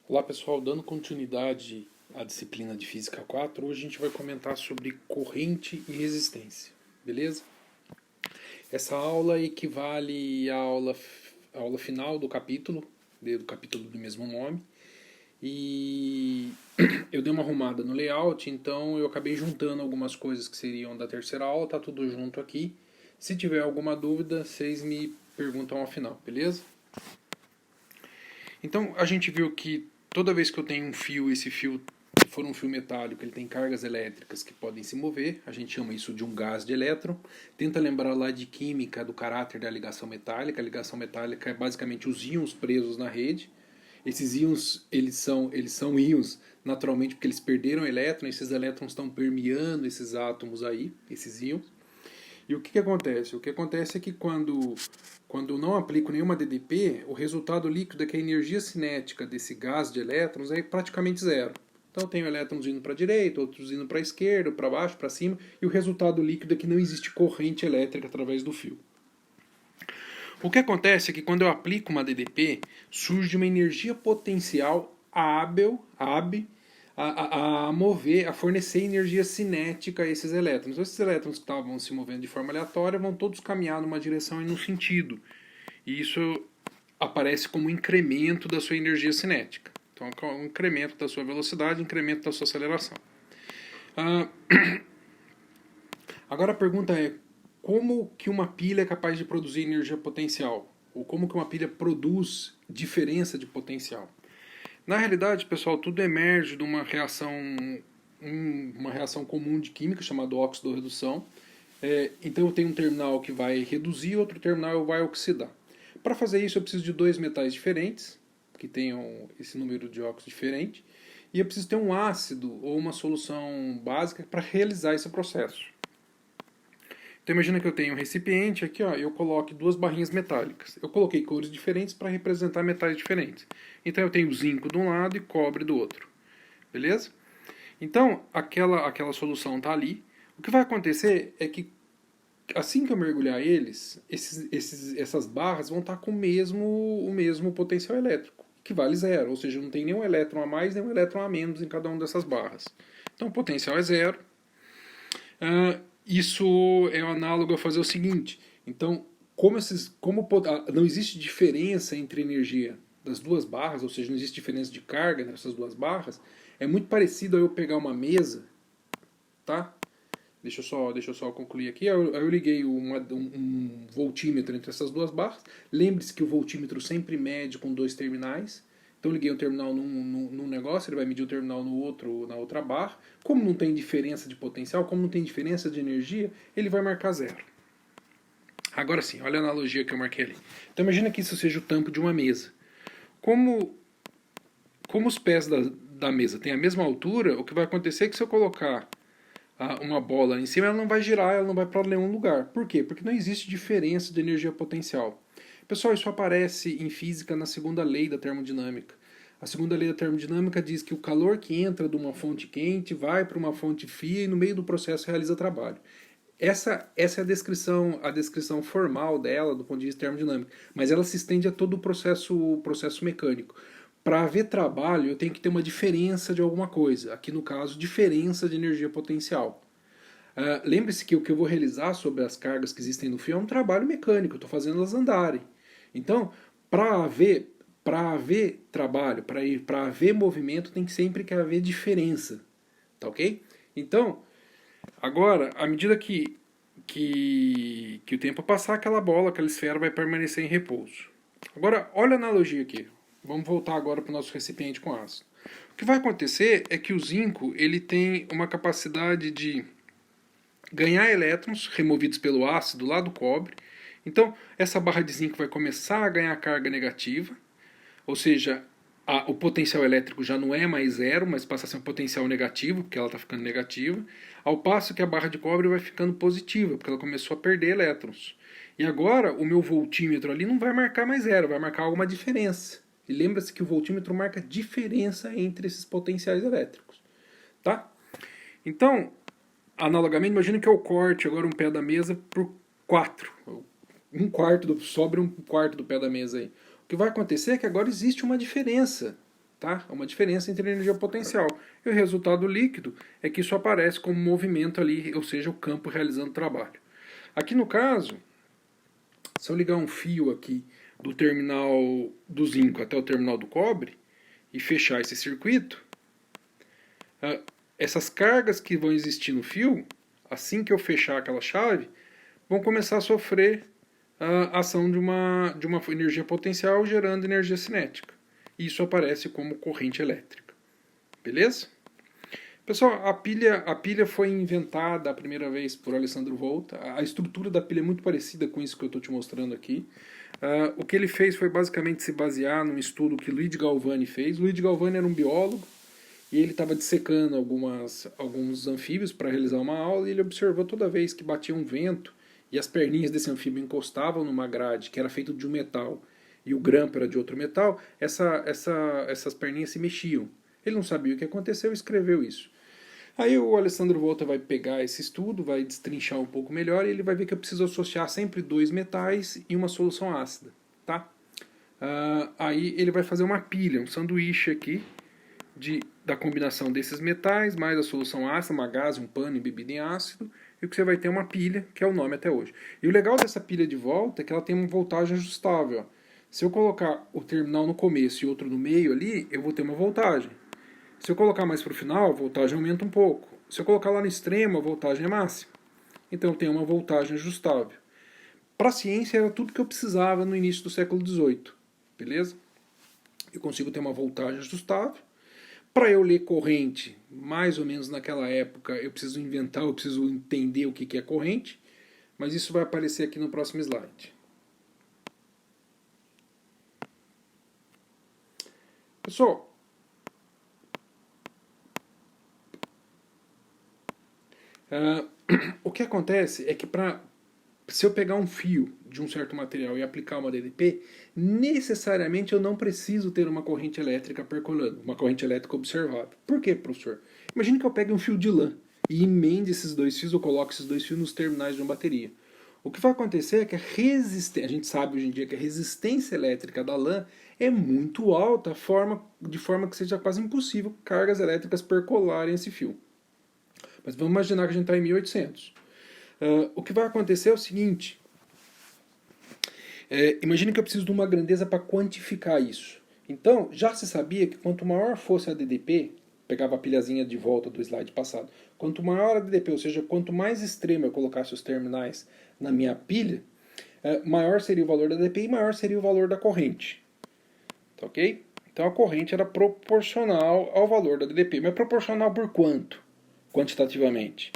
Olá pessoal, dando continuidade à disciplina de Física 4, hoje a gente vai comentar sobre corrente e resistência, beleza? Essa aula equivale à aula final do capítulo do mesmo nome, e eu dei uma arrumada no layout, então eu acabei juntando algumas coisas que seriam da terceira aula, tá tudo junto aqui. Se tiver alguma dúvida, vocês me perguntam ao final, beleza? Então a gente viu que toda vez que eu tenho um fio, esse fio, se for um fio metálico, ele tem cargas elétricas que podem se mover, a gente chama isso de um gás de elétron. Tenta lembrar lá de química do caráter da ligação metálica. A ligação metálica é basicamente os íons presos na rede. Esses íons, eles são íons naturalmente porque eles perderam elétrons, esses elétrons estão permeando esses átomos aí, esses íons. E o que acontece? O que acontece é que quando eu não aplico nenhuma DDP, o resultado líquido é que a energia cinética desse gás de elétrons é praticamente zero. Então eu tenho elétrons indo para a direita, outros indo para a esquerda, para baixo, para cima, e o resultado líquido é que não existe corrente elétrica através do fio. O que acontece é que quando eu aplico uma DDP, surge uma energia potencial hábil, a mover, a fornecer energia cinética a esses elétrons. Então, esses elétrons que estavam se movendo de forma aleatória vão todos caminhar numa direção e num sentido. E isso aparece como um incremento da sua energia cinética. Então, um incremento da sua velocidade, incremento da sua aceleração. Agora a pergunta é, como que uma pilha é capaz de produzir energia potencial? Ou como que uma pilha produz diferença de potencial? Na realidade, pessoal, tudo emerge de uma reação comum de química chamada óxido-redução. Então eu tenho um terminal que vai reduzir, outro terminal vai oxidar. Para fazer isso eu preciso de dois metais diferentes, que tenham esse número de óxido diferente, e eu preciso ter um ácido ou uma solução básica para realizar esse processo. Então imagina que eu tenho um recipiente, aqui ó, eu coloco duas barrinhas metálicas. Eu coloquei cores diferentes para representar metais diferentes. Então eu tenho zinco de um lado e cobre do outro. Beleza? Então aquela solução está ali. O que vai acontecer é que assim que eu mergulhar eles, essas barras vão estar com o mesmo potencial elétrico, que vale zero. Ou seja, não tem nenhum elétron a mais, nenhum elétron a menos em cada uma dessas barras. Então o potencial é zero. Isso é análogo a fazer o seguinte. Então, não existe diferença entre energia das duas barras, ou seja, não existe diferença de carga nessas duas barras, é muito parecido a eu pegar uma mesa, tá? Deixa eu só concluir aqui. Eu liguei um voltímetro entre essas duas barras. Lembre-se que o voltímetro sempre mede com dois terminais. Então eu liguei um terminal num negócio, ele vai medir o terminal na outra barra. Como não tem diferença de potencial, como não tem diferença de energia, ele vai marcar zero. Agora sim, olha a analogia que eu marquei ali. Então imagina que isso seja o tampo de uma mesa. Como os pés da mesa têm a mesma altura, o que vai acontecer é que se eu colocar uma bola em cima, ela não vai girar, ela não vai para nenhum lugar. Por quê? Porque não existe diferença de energia potencial. Pessoal, isso aparece em física na segunda lei da termodinâmica. A segunda lei da termodinâmica diz que o calor que entra de uma fonte quente vai para uma fonte fria e no meio do processo realiza trabalho. Essa é a descrição formal dela do ponto de vista termodinâmico, mas ela se estende a todo o processo mecânico. Para haver trabalho, eu tenho que ter uma diferença de alguma coisa. Aqui, no caso, diferença de energia potencial. Lembre-se que o que eu vou realizar sobre as cargas que existem no fio é um trabalho mecânico, eu estou fazendo elas andarem. Então, para haver trabalho, para haver movimento, tem que sempre que haver diferença. Tá ok? Então, agora, à medida que o tempo passar, aquela bola, aquela esfera vai permanecer em repouso. Agora, olha a analogia aqui. Vamos voltar agora para o nosso recipiente com ácido. O que vai acontecer é que o zinco ele tem uma capacidade de ganhar elétrons removidos pelo ácido lá do cobre. Então, essa barra de zinco vai começar a ganhar carga negativa, ou seja, o potencial elétrico já não é mais zero, mas passa a ser um potencial negativo, porque ela está ficando negativa, ao passo que a barra de cobre vai ficando positiva, porque ela começou a perder elétrons. E agora o meu voltímetro ali não vai marcar mais zero, vai marcar alguma diferença. E lembra-se que o voltímetro marca diferença entre esses potenciais elétricos. Tá? Então, analogamente, imagina que eu corte agora um pé da mesa por 4. Sobra um quarto do pé da mesa aí. O que vai acontecer é que agora existe uma diferença tá? É uma diferença entre energia potencial. E o resultado líquido é que isso aparece como movimento ali, ou seja, o campo realizando trabalho. Aqui no caso, se eu ligar um fio aqui do terminal do zinco até o terminal do cobre e fechar esse circuito, essas cargas que vão existir no fio, assim que eu fechar aquela chave, vão começar a sofrer a ação de uma energia potencial gerando energia cinética. E isso aparece como corrente elétrica. Beleza? Pessoal, a pilha foi inventada a primeira vez por Alessandro Volta. A estrutura da pilha é muito parecida com isso que eu estou te mostrando aqui. O que ele fez foi basicamente se basear num estudo que Luigi Galvani fez. Luigi Galvani era um biólogo e ele estava dissecando alguns anfíbios para realizar uma aula, e ele observou toda vez que batia um vento e as perninhas desse anfíbio encostavam numa grade que era feito de um metal e o grampo era de outro metal, essas perninhas se mexiam. Ele não sabia o que aconteceu e escreveu isso. Aí o Alessandro Volta vai pegar esse estudo, vai destrinchar um pouco melhor e ele vai ver que eu preciso associar sempre dois metais em uma solução ácida. Tá? Aí ele vai fazer uma pilha, um sanduíche aqui da combinação desses metais, mais a solução ácida, uma gás, um pano embebido em ácido, e o que você vai ter é uma pilha, que é o nome até hoje. E o legal dessa pilha de volta é que ela tem uma voltagem ajustável. Ó. Se eu colocar o terminal no começo e outro no meio ali, eu vou ter uma voltagem. Se eu colocar mais para o final, a voltagem aumenta um pouco. Se eu colocar lá no extremo, a voltagem é máxima. Então eu tenho uma voltagem ajustável. Para a ciência era tudo que eu precisava no início do século XVIII. Beleza? Eu consigo ter uma voltagem ajustável. Para eu ler corrente, mais ou menos naquela época, eu preciso entender o que é corrente, mas isso vai aparecer aqui no próximo slide. Pessoal, o que acontece é que se eu pegar um fio de um certo material e aplicar uma DDP, necessariamente eu não preciso ter uma corrente elétrica percolando, uma corrente elétrica observável. Por quê, professor? Imagine que eu pegue um fio de lã e emende esses dois fios, ou coloque esses dois fios nos terminais de uma bateria. O que vai acontecer é que a gente sabe hoje em dia que a resistência elétrica da lã é muito alta, de forma que seja quase impossível cargas elétricas percolarem esse fio. Mas vamos imaginar que a gente está em 1800. O que vai acontecer é o seguinte. Imagine que eu preciso de uma grandeza para quantificar isso. Então, já se sabia que quanto maior fosse a DDP, pegava a pilhazinha de volta do slide passado, quanto maior a DDP, ou seja, quanto mais extremo eu colocasse os terminais na minha pilha, maior seria o valor da DDP e maior seria o valor da corrente. Tá ok? Então a corrente era proporcional ao valor da DDP. Mas proporcional por quanto? Quantitativamente.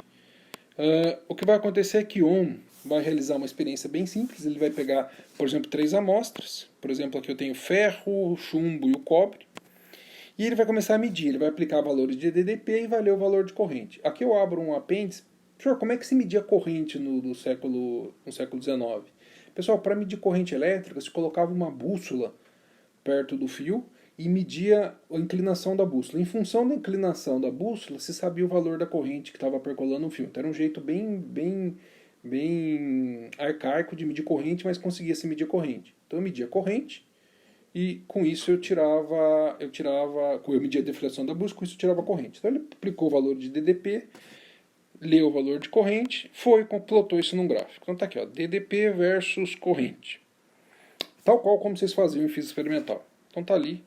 O que vai acontecer é que Ohm vai realizar uma experiência bem simples. Ele vai pegar, por exemplo, 3 amostras. Por exemplo, aqui eu tenho ferro, o chumbo e o cobre. E ele vai começar a medir. Ele vai aplicar valores de DDP e vai ler o valor de corrente. Aqui eu abro um apêndice. Senhor, como é que se media corrente no século XIX? Pessoal, para medir corrente elétrica, se colocava uma bússola perto do fio e media a inclinação da bússola. Em função da inclinação da bússola, se sabia o valor da corrente que estava percolando o fio. Então era um jeito bem arcaico de medir corrente, mas conseguia se medir corrente. Então eu media corrente e com isso eu media a defleção da bússola, com isso eu tirava a corrente. Então ele aplicou o valor de DDP, leu o valor de corrente, plotou isso num gráfico. Então tá aqui, ó, DDP versus corrente. Tal qual como vocês faziam em física experimental. Então tá ali.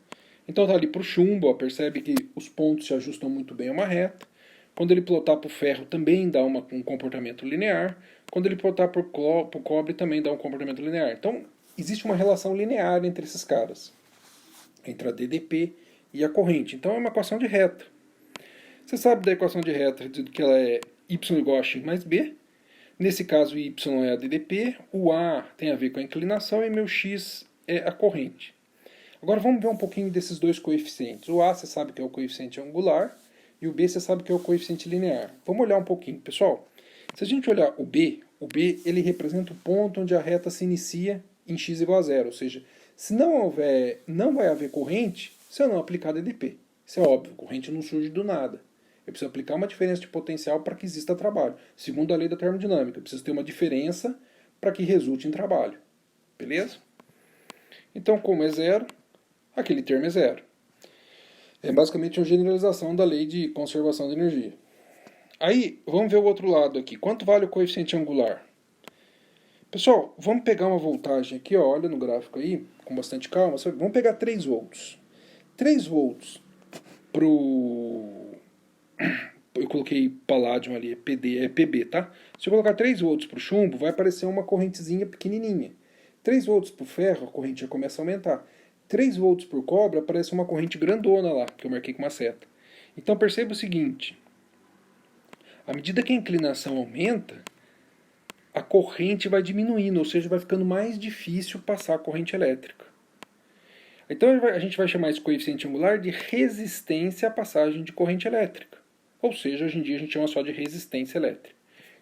Então tá ali para o chumbo, ó, percebe que os pontos se ajustam muito bem a uma reta. Quando ele plotar para o ferro também dá um comportamento linear. Quando ele plotar para o cobre também dá um comportamento linear. Então existe uma relação linear entre esses caras. Entre a DDP e a corrente. Então é uma equação de reta. Você sabe da equação de reta que ela é y igual a x mais b. Nesse caso, y é a DDP, o A tem a ver com a inclinação e meu x é a corrente. Agora vamos ver um pouquinho desses dois coeficientes. O A você sabe que é o coeficiente angular e o B você sabe que é o coeficiente linear. Vamos olhar um pouquinho, pessoal. Se a gente olhar o B ele representa o ponto onde a reta se inicia em x igual a zero. Ou seja, se não vai haver corrente se eu não aplicar DDP. Isso é óbvio, corrente não surge do nada. Eu preciso aplicar uma diferença de potencial para que exista trabalho. Segundo a lei da termodinâmica, eu preciso ter uma diferença para que resulte em trabalho. Beleza? Então, como é zero, aquele termo é zero. É basicamente uma generalização da lei de conservação de energia. Aí, vamos ver o outro lado aqui. Quanto vale o coeficiente angular? Pessoal, vamos pegar uma voltagem aqui, ó, olha no gráfico aí, com bastante calma. Vamos pegar 3 volts. 3 volts pro... Eu coloquei paládio ali, é PD, é PB, tá? Se eu colocar 3 volts pro chumbo, vai aparecer uma correntezinha pequenininha. 3 volts pro ferro, a corrente já começa a aumentar. 3 volts por cobre, aparece uma corrente grandona lá, que eu marquei com uma seta. Então perceba o seguinte, à medida que a inclinação aumenta, a corrente vai diminuindo, ou seja, vai ficando mais difícil passar a corrente elétrica. Então a gente vai chamar esse coeficiente angular de resistência à passagem de corrente elétrica. Ou seja, hoje em dia a gente chama só de resistência elétrica.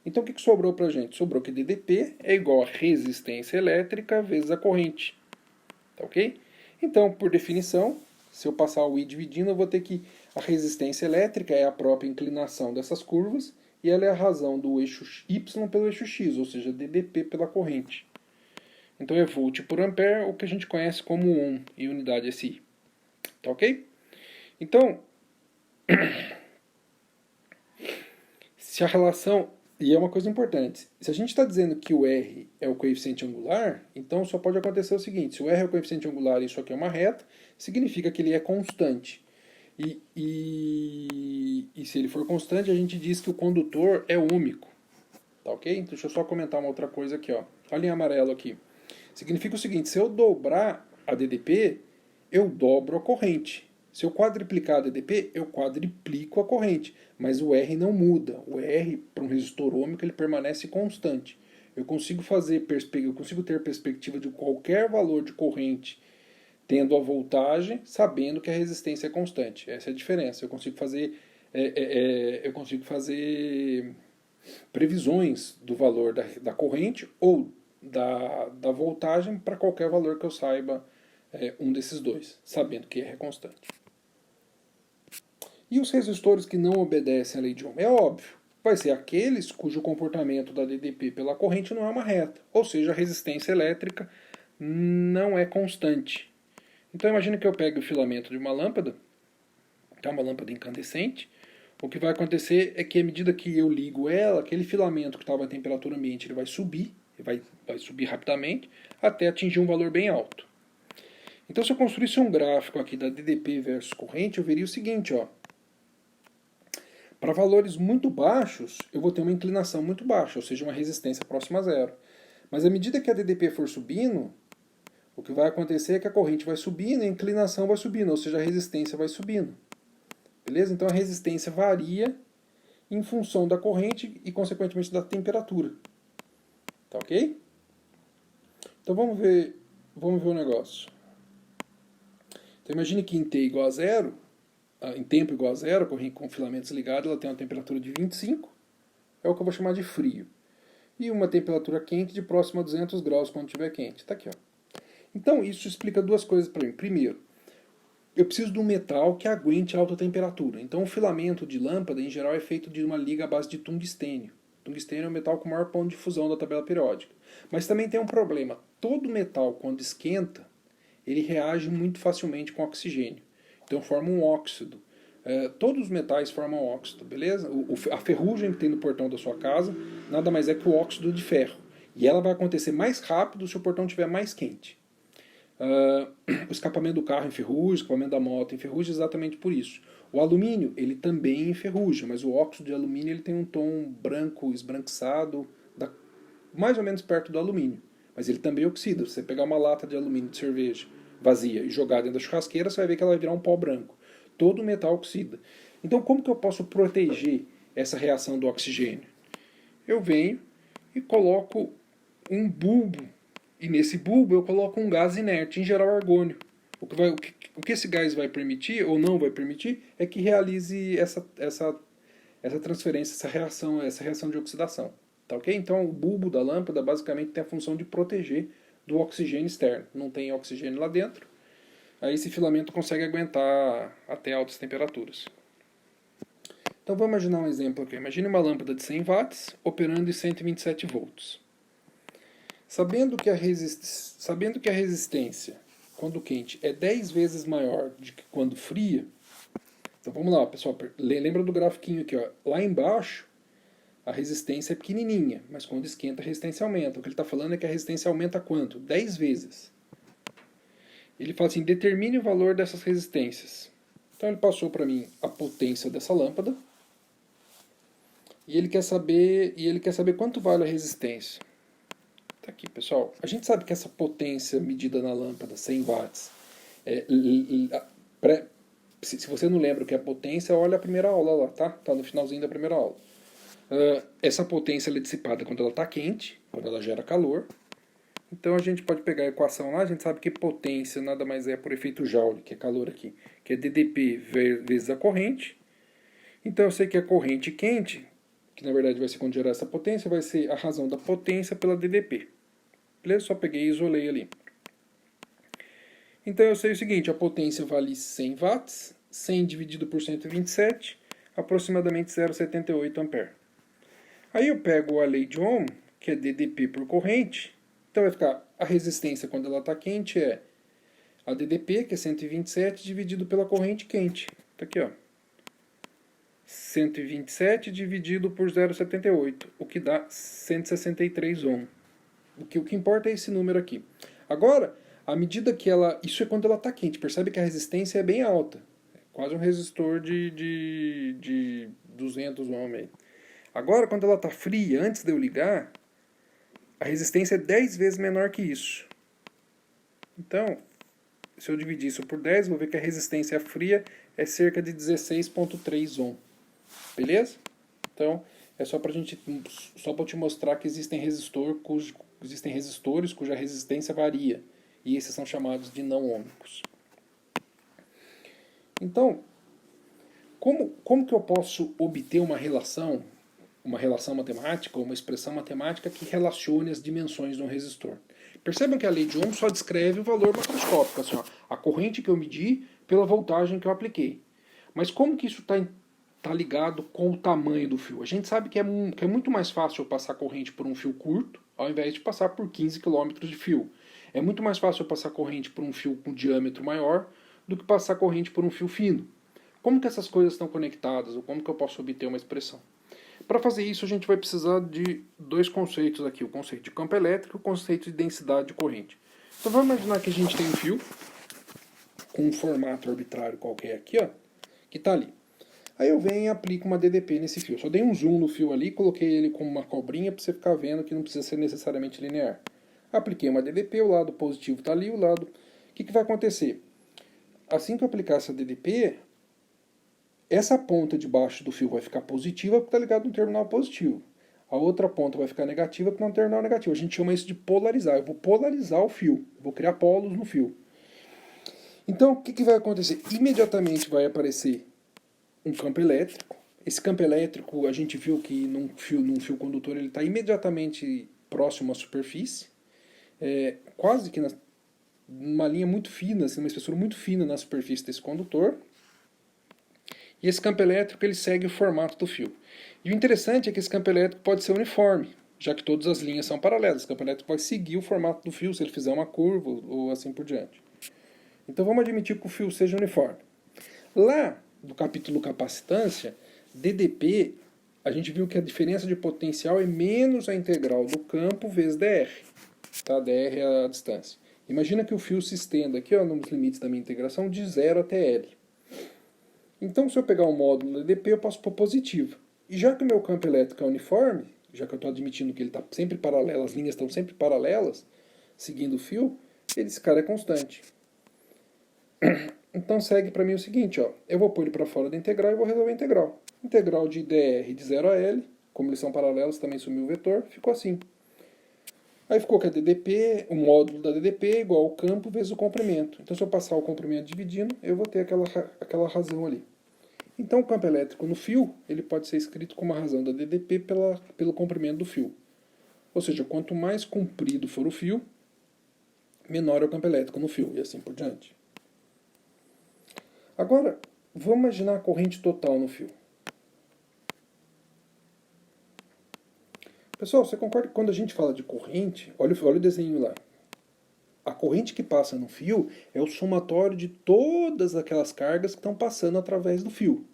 Então o que sobrou para a gente? Sobrou que DDP é igual a resistência elétrica vezes a corrente. Tá ok? Então, por definição, se eu passar o I dividindo, eu vou ter que a resistência elétrica é a própria inclinação dessas curvas e ela é a razão do eixo Y pelo eixo X, ou seja, DDP pela corrente. Então é volt por ampere, o que a gente conhece como ohm em unidade SI. Tá ok? Então, se a relação... E é uma coisa importante, se a gente está dizendo que o R é o coeficiente angular, então só pode acontecer o seguinte, se o R é o coeficiente angular e isso aqui é uma reta, significa que ele é constante. E se ele for constante, a gente diz que o condutor é ômico. Tá ok? Deixa eu só comentar uma outra coisa aqui, ó. Olha em amarelo aqui. Significa o seguinte, se eu dobrar a DDP, eu dobro a corrente. Se eu quadriplicar a DDP, eu quadriplico a corrente. Mas o R não muda. O R, para um resistor ômico, ele permanece constante. Eu consigo ter perspectiva de qualquer valor de corrente tendo a voltagem, sabendo que a resistência é constante. Essa é a diferença. Eu consigo fazer previsões do valor da corrente ou da voltagem para qualquer valor que eu saiba um desses dois, sabendo que R é constante. E os resistores que não obedecem à lei de Ohm? É óbvio, vai ser aqueles cujo comportamento da DDP pela corrente não é uma reta, ou seja, a resistência elétrica não é constante. Então imagine que eu pegue o filamento de uma lâmpada, uma lâmpada incandescente. O que vai acontecer é que à medida que eu ligo ela, aquele filamento que estava em temperatura ambiente ele vai subir, vai subir rapidamente, até atingir um valor bem alto. Então se eu construísse um gráfico aqui da DDP versus corrente, eu veria o seguinte, ó. Para valores muito baixos, eu vou ter uma inclinação muito baixa, ou seja, uma resistência próxima a zero. Mas à medida que a DDP for subindo, o que vai acontecer é que a corrente vai subindo e a inclinação vai subindo, ou seja, a resistência vai subindo. Beleza? Então a resistência varia em função da corrente e, consequentemente, da temperatura. Tá ok? Então vamos ver o negócio. Então imagine que em T igual a zero, em tempo igual a zero, a corrente com filamentos ligados, ela tem uma temperatura de 25, é o que eu vou chamar de frio. E uma temperatura quente de próximo a 200 graus quando estiver quente. Tá aqui, ó. Então isso explica duas coisas para mim. Primeiro, eu preciso de um metal que aguente alta temperatura. Então o filamento de lâmpada, em geral, é feito de uma liga à base de tungstênio. Tungstênio é o metal com o maior ponto de fusão da tabela periódica. Mas também tem um problema. Todo metal, quando esquenta, ele reage muito facilmente com oxigênio. Então forma um óxido. Todos os metais formam óxido, beleza? A ferrugem que tem no portão da sua casa nada mais é que o óxido de ferro. E ela vai acontecer mais rápido se o portão estiver mais quente. O escapamento do carro enferruja, o escapamento da moto enferruja exatamente por isso. O alumínio, ele também enferruja, mas o óxido de alumínio ele tem um tom branco, esbranquiçado, mais ou menos perto do alumínio. Mas ele também oxida. Se você pegar uma lata de alumínio de cerveja vazia e jogar dentro da churrasqueira, você vai ver que ela vai virar um pó branco. Todo metal oxida. Então, como que eu posso proteger essa reação do oxigênio? Eu venho e coloco um bulbo. E nesse bulbo eu coloco um gás inerte, em geral argônio. O que esse gás vai permitir, ou não vai permitir, é que realize essa transferência, essa reação de oxidação. Tá ok? Então o bulbo da lâmpada basicamente tem a função de proteger do oxigênio externo. Não tem oxigênio lá dentro, aí esse filamento consegue aguentar até altas temperaturas. Então vamos imaginar um exemplo aqui. Imagine uma lâmpada de 100 watts operando em 127 volts. Sabendo que a resistência, quando quente, é 10 vezes maior do que quando fria, Então vamos lá, pessoal. Lembra do grafiquinho aqui, ó. Lá embaixo, a resistência é pequenininha, mas quando esquenta, a resistência aumenta. O que ele está falando é que a resistência aumenta quanto? 10 vezes. Ele fala assim, determine o valor dessas resistências. Então ele passou para mim a potência dessa lâmpada, e ele quer saber quanto vale a resistência. Tá aqui, pessoal. A gente sabe que essa potência medida na lâmpada, 100 watts, se você não lembra o que é potência, olha a primeira aula lá, tá? Tá no finalzinho da primeira aula. Essa potência ela é dissipada quando ela está quente, quando ela gera calor. Então a gente pode pegar a equação lá, a gente sabe que potência nada mais é por efeito Joule, que é calor aqui, que é dDp vezes a corrente. Então eu sei que a corrente quente, que na verdade vai ser quando gerar essa potência, vai ser a razão da potência pela dDp. Beleza? Só peguei e isolei ali. Então eu sei o seguinte, a potência vale 100 watts, 100 dividido por 127, aproximadamente 0,78 ampere. Aí eu pego a lei de Ohm, que é dDp por corrente, então vai ficar a resistência quando ela está quente é a dDp, que é 127, dividido pela corrente quente. Está aqui, ó. 127 dividido por 0,78, o que dá 163 ohm. O que importa é esse número aqui. Agora, à medida que ela... Isso é quando ela está quente. Percebe que a resistência é bem alta. É quase um resistor de 200 ohm aí. Agora, quando ela está fria, antes de eu ligar, a resistência é 10 vezes menor que isso. Então, se eu dividir isso por 10, vou ver que a resistência fria é cerca de 16,3 ohm. Beleza? Então, é só para te mostrar que existem resistores cuja resistência varia. E esses são chamados de não ômicos. Então, como que eu posso obter uma relação matemática ou uma expressão matemática que relacione as dimensões de um resistor? Percebam que a lei de Ohm só descreve o valor macroscópico, assim, ó, a corrente que eu medi pela voltagem que eu apliquei. Mas como que isso está ligado com o tamanho do fio? A gente sabe que é muito mais fácil eu passar corrente por um fio curto, ao invés de passar por 15 km de fio. É muito mais fácil eu passar corrente por um fio com diâmetro maior do que passar corrente por um fio fino. Como que essas coisas estão conectadas, ou como que eu posso obter uma expressão? Para fazer isso, a gente vai precisar de dois conceitos aqui, o conceito de campo elétrico e o conceito de densidade de corrente. Então vamos imaginar que a gente tem um fio com um formato arbitrário qualquer aqui, ó, que está ali. Aí eu venho e aplico uma dDp nesse fio. Só dei um zoom no fio ali, coloquei ele como uma cobrinha para você ficar vendo que não precisa ser necessariamente linear. Apliquei uma dDp, o lado positivo está ali, o lado... O que vai acontecer? Assim que eu aplicar essa dDp, essa ponta de baixo do fio vai ficar positiva porque está ligado no terminal positivo. A outra ponta vai ficar negativa porque está no terminal negativo. A gente chama isso de polarizar. Eu vou polarizar o fio. Eu vou criar polos no fio. Então, o que vai acontecer? Imediatamente vai aparecer um campo elétrico. Esse campo elétrico, a gente viu que num fio condutor ele está imediatamente próximo à superfície. Quase que numa linha muito fina, assim, uma espessura muito fina na superfície desse condutor. E esse campo elétrico ele segue o formato do fio. E o interessante é que esse campo elétrico pode ser uniforme, já que todas as linhas são paralelas. O campo elétrico vai seguir o formato do fio se ele fizer uma curva ou assim por diante. Então vamos admitir que o fio seja uniforme. Lá, do capítulo capacitância, dDp, a gente viu que a diferença de potencial é menos a integral do campo vezes dr. Tá? Dr é a distância. Imagina que o fio se estenda aqui, ó, nos limites da minha integração, de 0 até L. Então, se eu pegar o módulo dDp, eu posso pôr positivo. E já que o meu campo elétrico é uniforme, já que eu estou admitindo que ele está sempre paralelo, as linhas estão sempre paralelas, seguindo o fio, esse cara é constante. Então segue para mim o seguinte, ó, eu vou pôr ele para fora da integral e vou resolver a integral. Integral de dr de 0 a L, como eles são paralelos, também sumiu o vetor, ficou assim. Aí ficou que a dDp, o módulo da dDp é igual ao campo vezes o comprimento. Então se eu passar o comprimento dividindo, eu vou ter aquela razão ali. Então o campo elétrico no fio, ele pode ser escrito como a razão da dDp pelo comprimento do fio. Ou seja, quanto mais comprido for o fio, menor é o campo elétrico no fio, e assim por diante. Agora, vamos imaginar a corrente total no fio. Pessoal, você concorda que quando a gente fala de corrente, olha o desenho lá. a corrente que passa no fio é o somatório de todas aquelas cargas que estão passando através do fio.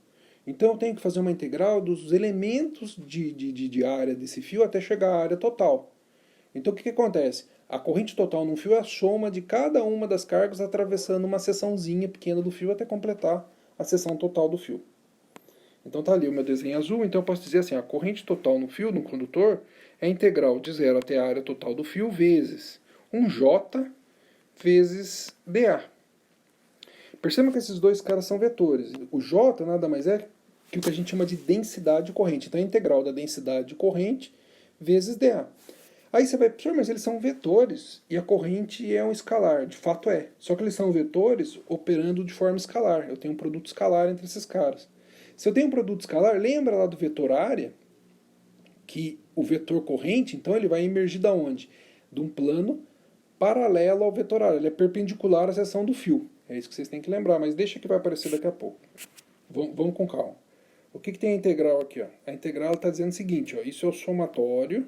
Então eu tenho que fazer uma integral dos elementos de área desse fio até chegar à área total. Então o que acontece? A corrente total num fio é a soma de cada uma das cargas atravessando uma seçãozinha pequena do fio até completar a seção total do fio. Então tá ali o meu desenho azul, então eu posso dizer assim, a corrente total no fio, no condutor, é a integral de 0 até a área total do fio vezes 1J vezes dA. Perceba que esses dois caras são vetores. O J nada mais é que o que a gente chama de densidade de corrente. Então é a integral da densidade de corrente vezes dA. Aí você vai, professor, mas eles são vetores e a corrente é um escalar. De fato é. Só que eles são vetores operando de forma escalar. Eu tenho um produto escalar entre esses caras. Se eu tenho um produto escalar, lembra lá do vetor área? Que o vetor corrente, então, ele vai emergir da onde? De um plano paralelo ao vetor área. Ele é perpendicular à seção do fio. É isso que vocês têm que lembrar, mas deixa que vai aparecer daqui a pouco. Vamos com calma. O que tem a integral aqui? Ó? A integral está dizendo o seguinte, ó, isso é o somatório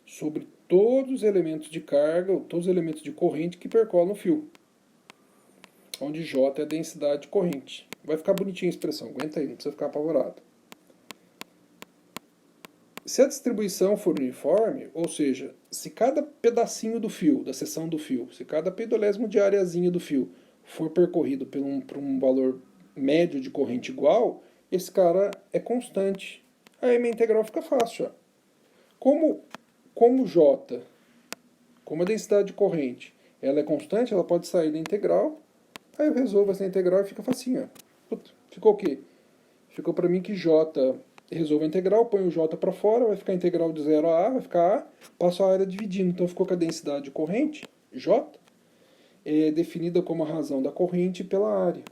sobre todos os elementos de carga, ou todos os elementos de corrente que percolam o fio. Onde J é a densidade de corrente. Vai ficar bonitinha a expressão, aguenta aí, não precisa ficar apavorado. Se a distribuição for uniforme, ou seja, se cada pedacinho do fio, da seção do fio, se cada pedolésimo de areazinha do fio for percorrido por um valor médio de corrente igual, esse cara é constante. Aí minha integral fica fácil. Ó. Como J, como a densidade de corrente, ela é constante, ela pode sair da integral, aí eu resolvo essa integral e fica facinho. Ó. Ficou o quê? Ficou para mim que J, resolvo a integral, ponho o J para fora, vai ficar a integral de 0 a A, vai ficar A, passo a área dividindo. Então ficou com a densidade de corrente, J, é definida como a razão da corrente pela área.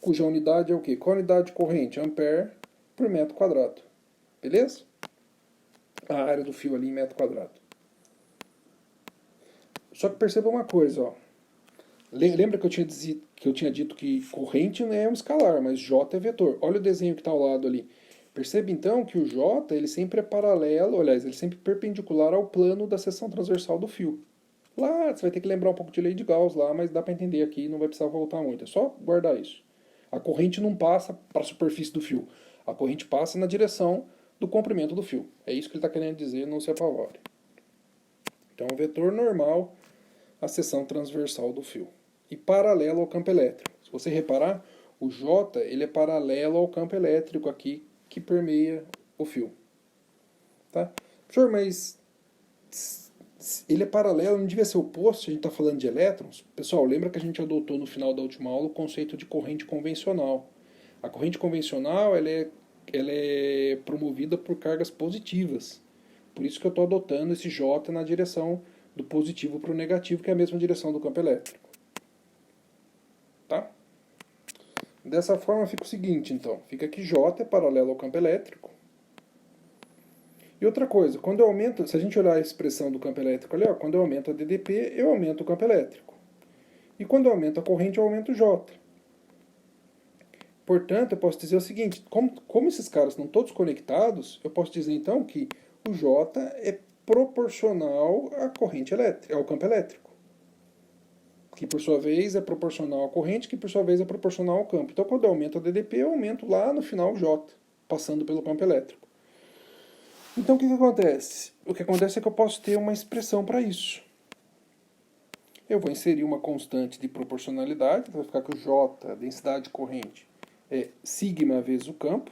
Cuja unidade é o quê? Qual a unidade de corrente? Ampere por metro quadrado. Beleza? A área do fio ali em metro quadrado. Só que perceba uma coisa, ó. Lembra que eu tinha dito que corrente não é um escalar, mas J é vetor. Olha o desenho que está ao lado ali. Percebe então que o J ele sempre é paralelo, aliás, ele é sempre perpendicular ao plano da seção transversal do fio. Lá você vai ter que lembrar um pouco de lei de Gauss lá, mas dá para entender aqui, não vai precisar voltar muito. É só guardar isso. A corrente não passa para a superfície do fio. A corrente passa na direção do comprimento do fio. É isso que ele está querendo dizer, não se apavore. Então, vetor normal, a seção transversal do fio. E paralelo ao campo elétrico. Se você reparar, o J ele é paralelo ao campo elétrico aqui que permeia o fio. Tá? Professor, mas ele é paralelo, não devia ser oposto, a gente está falando de elétrons? Pessoal, lembra que a gente adotou no final da última aula o conceito de corrente convencional. A corrente convencional ela é promovida por cargas positivas. Por isso que eu estou adotando esse J na direção do positivo para o negativo, que é a mesma direção do campo elétrico. Tá? Dessa forma fica o seguinte, então. Fica que J é paralelo ao campo elétrico. E outra coisa, quando eu aumento, se a gente olhar a expressão do campo elétrico ali, ó, quando eu aumento a DDP, eu aumento o campo elétrico. E quando eu aumento a corrente, eu aumento o J. Portanto, eu posso dizer o seguinte, como esses caras estão todos conectados, eu posso dizer então que o J é proporcional à corrente elétrica, ao campo elétrico. Que por sua vez é proporcional à corrente, que por sua vez é proporcional ao campo. Então quando eu aumento a DDP, eu aumento lá no final o J, passando pelo campo elétrico. Então o que acontece? O que acontece é que eu posso ter uma expressão para isso. Eu vou inserir uma constante de proporcionalidade, vai ficar que o J, a densidade de corrente, é sigma vezes o campo.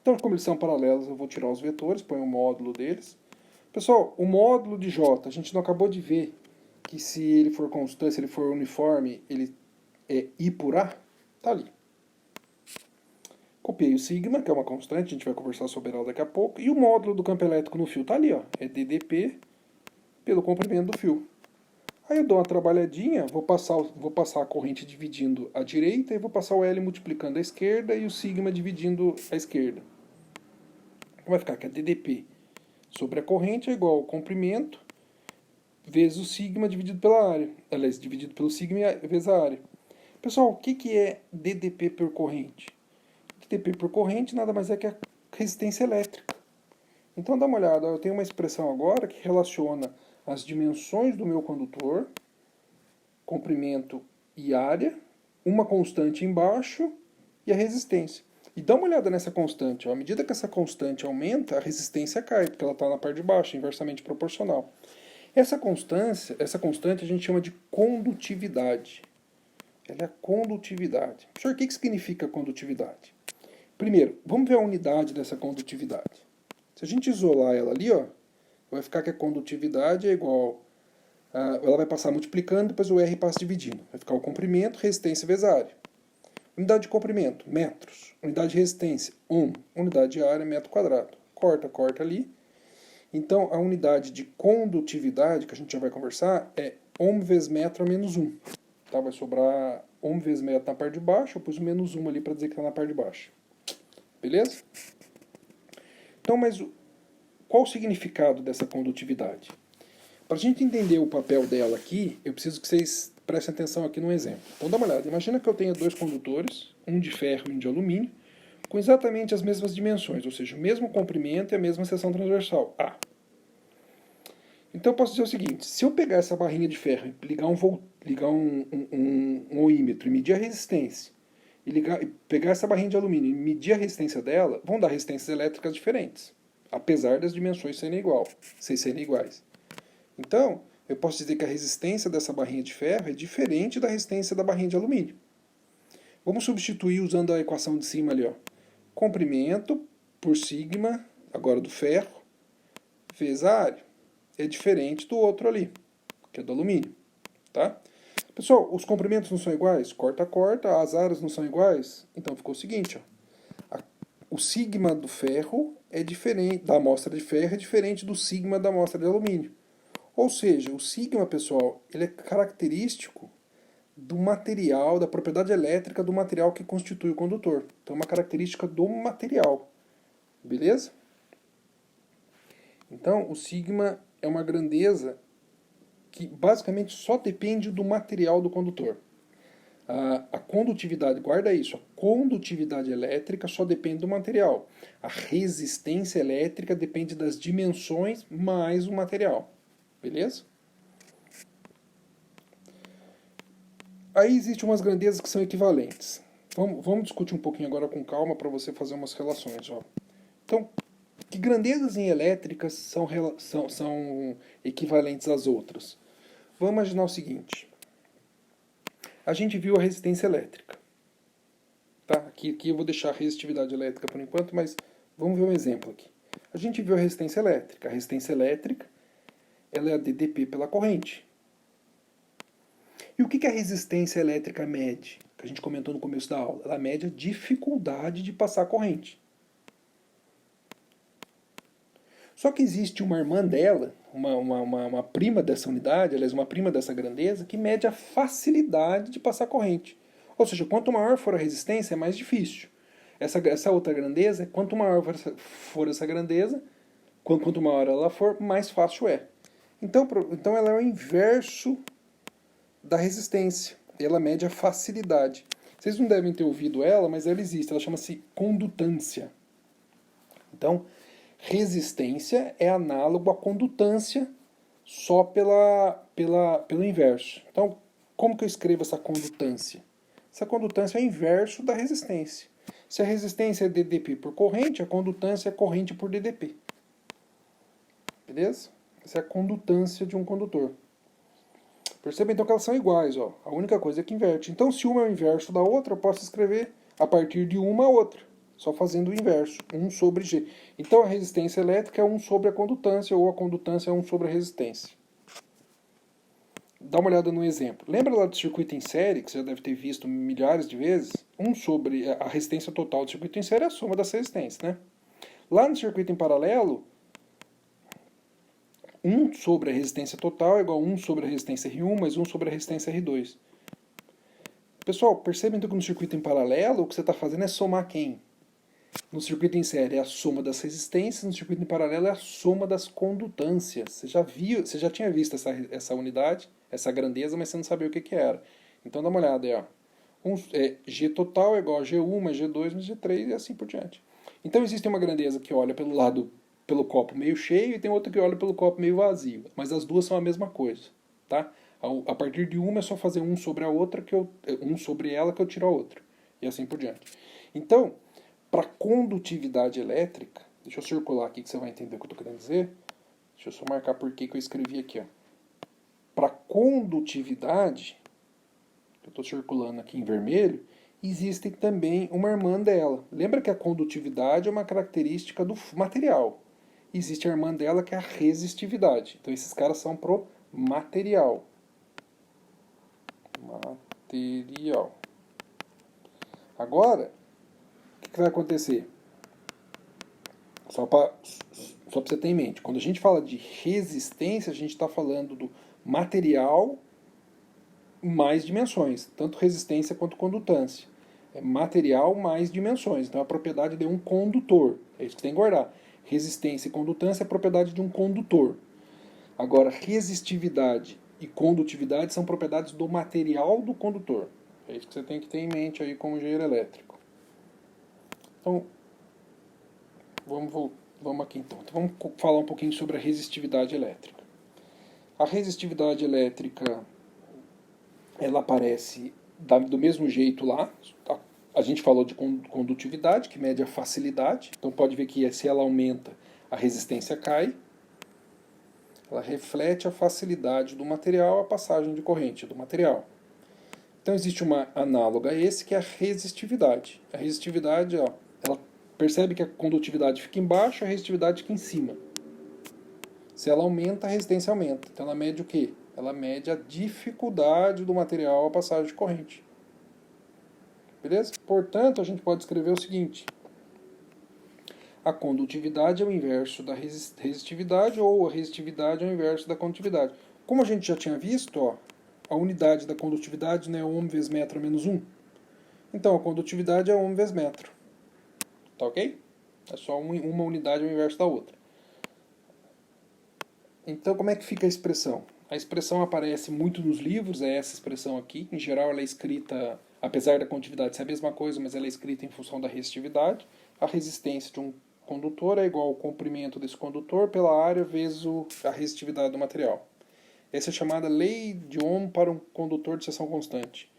Então, como eles são paralelos, eu vou tirar os vetores, ponho o módulo deles. Pessoal, o módulo de J, a gente não acabou de ver que se ele for constante, se ele for uniforme, ele é I por A? Tá ali. Copiei o sigma, que é uma constante, a gente vai conversar sobre ela daqui a pouco. E o módulo do campo elétrico no fio tá ali, ó. É DDP pelo comprimento do fio. Aí eu dou uma trabalhadinha, vou passar a corrente dividindo a direita e vou passar o L multiplicando a esquerda e o sigma dividindo a esquerda. Vai ficar que a DDP sobre a corrente é igual ao comprimento vezes o sigma dividido pela área. Aliás, dividido pelo sigma vezes a área. Pessoal, o que é DDP por corrente? DDP por corrente nada mais é que a resistência elétrica. Então dá uma olhada, eu tenho uma expressão agora que relaciona as dimensões do meu condutor, comprimento e área, uma constante embaixo e a resistência. E dá uma olhada nessa constante. Ó. À medida que essa constante aumenta, a resistência cai, porque ela está na parte de baixo, inversamente proporcional. Essa constante a gente chama de condutividade. Ela é a condutividade. Professor, o que significa condutividade? Primeiro, vamos ver a unidade dessa condutividade. Se a gente isolar ela ali, ó, vai ficar que a condutividade é igual... ela vai passar multiplicando, depois o R passa dividindo. Vai ficar o comprimento, resistência vezes área. Unidade de comprimento, metros. Unidade de resistência, Unidade de área, metro quadrado. Corta ali. Então, a unidade de condutividade, que a gente já vai conversar, é ohm vezes metro a menos 1. Tá? Vai sobrar ohm vezes metro na parte de baixo, eu pus o menos 1 ali para dizer que está na parte de baixo. Beleza? Então, mas qual o significado dessa condutividade? Para a gente entender o papel dela aqui, eu preciso que vocês prestem atenção aqui no exemplo. Então dá uma olhada. Imagina que eu tenha dois condutores, um de ferro e um de alumínio, com exatamente as mesmas dimensões, ou seja, o mesmo comprimento e a mesma seção transversal, A. Então eu posso dizer o seguinte, se eu pegar essa barrinha de ferro e ligar um ohmímetro e medir a resistência, e pegar essa barrinha de alumínio e medir a resistência dela, vão dar resistências elétricas diferentes, apesar das dimensões serem iguais. Então, eu posso dizer que a resistência dessa barrinha de ferro é diferente da resistência da barrinha de alumínio. Vamos substituir usando a equação de cima ali, ó. Comprimento por sigma, agora do ferro, vezes a área. É diferente do outro ali, que é do alumínio. Tá? Pessoal, os comprimentos não são iguais? Corta, as áreas não são iguais? Então ficou o seguinte, ó. O sigma do ferro é diferente, da amostra de ferro é diferente do sigma da amostra de alumínio. Ou seja, o sigma, pessoal, ele é característico do material, da propriedade elétrica do material que constitui o condutor. Então é uma característica do material. Beleza? Então, o sigma é uma grandeza que basicamente só depende do material do condutor. A condutividade, guarda isso, a condutividade elétrica só depende do material. A resistência elétrica depende das dimensões mais o material. Beleza? Aí existem umas grandezas que são equivalentes. Vamos discutir um pouquinho agora com calma para você fazer umas relações. Ó. Então, que grandezas em elétricas são equivalentes às outras? Vamos imaginar o seguinte. A gente viu a resistência elétrica. Tá? Aqui eu vou deixar a resistividade elétrica por enquanto, mas vamos ver um exemplo aqui. A gente viu a resistência elétrica. A resistência elétrica ela é a DDP pela corrente. E o que a resistência elétrica mede? Que a gente comentou no começo da aula. Ela mede a dificuldade de passar a corrente. Só que existe uma irmã dela, uma prima dessa unidade, aliás, uma prima dessa grandeza, que mede a facilidade de passar a corrente. Ou seja, quanto maior for a resistência, é mais difícil. Essa outra grandeza, quanto maior for essa grandeza, quanto maior ela for, mais fácil é. Então ela é o inverso da resistência. Ela mede a facilidade. Vocês não devem ter ouvido ela, mas ela existe. Ela chama-se condutância. Então, resistência é análogo à condutância só pelo inverso. Então, como que eu escrevo essa condutância? Essa condutância é o inverso da resistência. Se a resistência é DDP por corrente, a condutância é corrente por DDP. Beleza? Essa é a condutância de um condutor. Perceba então que elas são iguais. Ó. A única coisa é que inverte. Então, se uma é o inverso da outra, eu posso escrever a partir de uma a outra. Só fazendo o inverso. 1 sobre G. Então, a resistência elétrica é 1 sobre a condutância, ou a condutância é 1 sobre a resistência. Dá uma olhada no exemplo. Lembra lá do circuito em série, que você já deve ter visto milhares de vezes? 1 sobre a resistência total do circuito em série é a soma das resistências, né? Lá no circuito em paralelo, 1 sobre a resistência total é igual a 1 sobre a resistência R1 mais 1 sobre a resistência R2. Pessoal, percebem então que no circuito em paralelo o que você está fazendo é somar quem? No circuito em série é a soma das resistências, no circuito em paralelo é a soma das condutâncias. Você já tinha visto essa unidade, essa grandeza, mas você não sabia o que era. Então dá uma olhada aí. G total é igual a G1 mais G2 mais G3 e assim por diante. Então existe uma grandeza que olha pelo lado pelo copo meio cheio e tem outra que olha pelo copo meio vazio. Mas as duas são a mesma coisa, tá? A partir de uma é só fazer um sobre a outra, um sobre ela que eu tiro a outra. E assim por diante. Então, para condutividade elétrica, deixa eu circular aqui que você vai entender o que eu estou querendo dizer. Deixa eu só marcar por que eu escrevi aqui. Para condutividade, eu estou circulando aqui em vermelho, existe também uma irmã dela. Lembra que a condutividade é uma característica do material. Existe a irmã dela que é a resistividade. Então esses caras são pro material. Material. Agora, o que vai acontecer? Só para você ter em mente, quando a gente fala de resistência, a gente está falando do material mais dimensões, tanto resistência quanto condutância. É material mais dimensões, então é a propriedade de um condutor. É isso que tem que guardar. Resistência e condutância é a propriedade de um condutor. Agora, resistividade e condutividade são propriedades do material do condutor. É isso que você tem que ter em mente aí como engenheiro elétrico. Então, vamos aqui então. Vamos falar um pouquinho sobre a resistividade elétrica. A resistividade elétrica, ela aparece do mesmo jeito lá. A gente falou de condutividade, que mede a facilidade. Então pode ver que se ela aumenta, a resistência cai. Ela reflete a facilidade do material, a passagem de corrente do material. Então existe uma análoga a esse, que é a resistividade. A resistividade, ela percebe que a condutividade fica embaixo, a resistividade fica em cima. Se ela aumenta, a resistência aumenta. Então ela mede o quê? Ela mede a dificuldade do material a passagem de corrente. Beleza? Portanto, a gente pode escrever o seguinte: a condutividade é o inverso da resistividade, ou a resistividade é o inverso da condutividade. Como a gente já tinha visto, a unidade da condutividade, né, é ohm vezes metro menos 1. Então, a condutividade é ohm vezes metro. Tá ok? É só uma unidade ao inverso da outra. Então, como é que fica a expressão? A expressão aparece muito nos livros, é essa expressão aqui. Em geral, ela é escrita, apesar da condutividade ser a mesma coisa, mas ela é escrita em função da resistividade. A resistência de um condutor é igual ao comprimento desse condutor pela área vezes a resistividade do material. Essa é chamada lei de Ohm para um condutor de seção constante.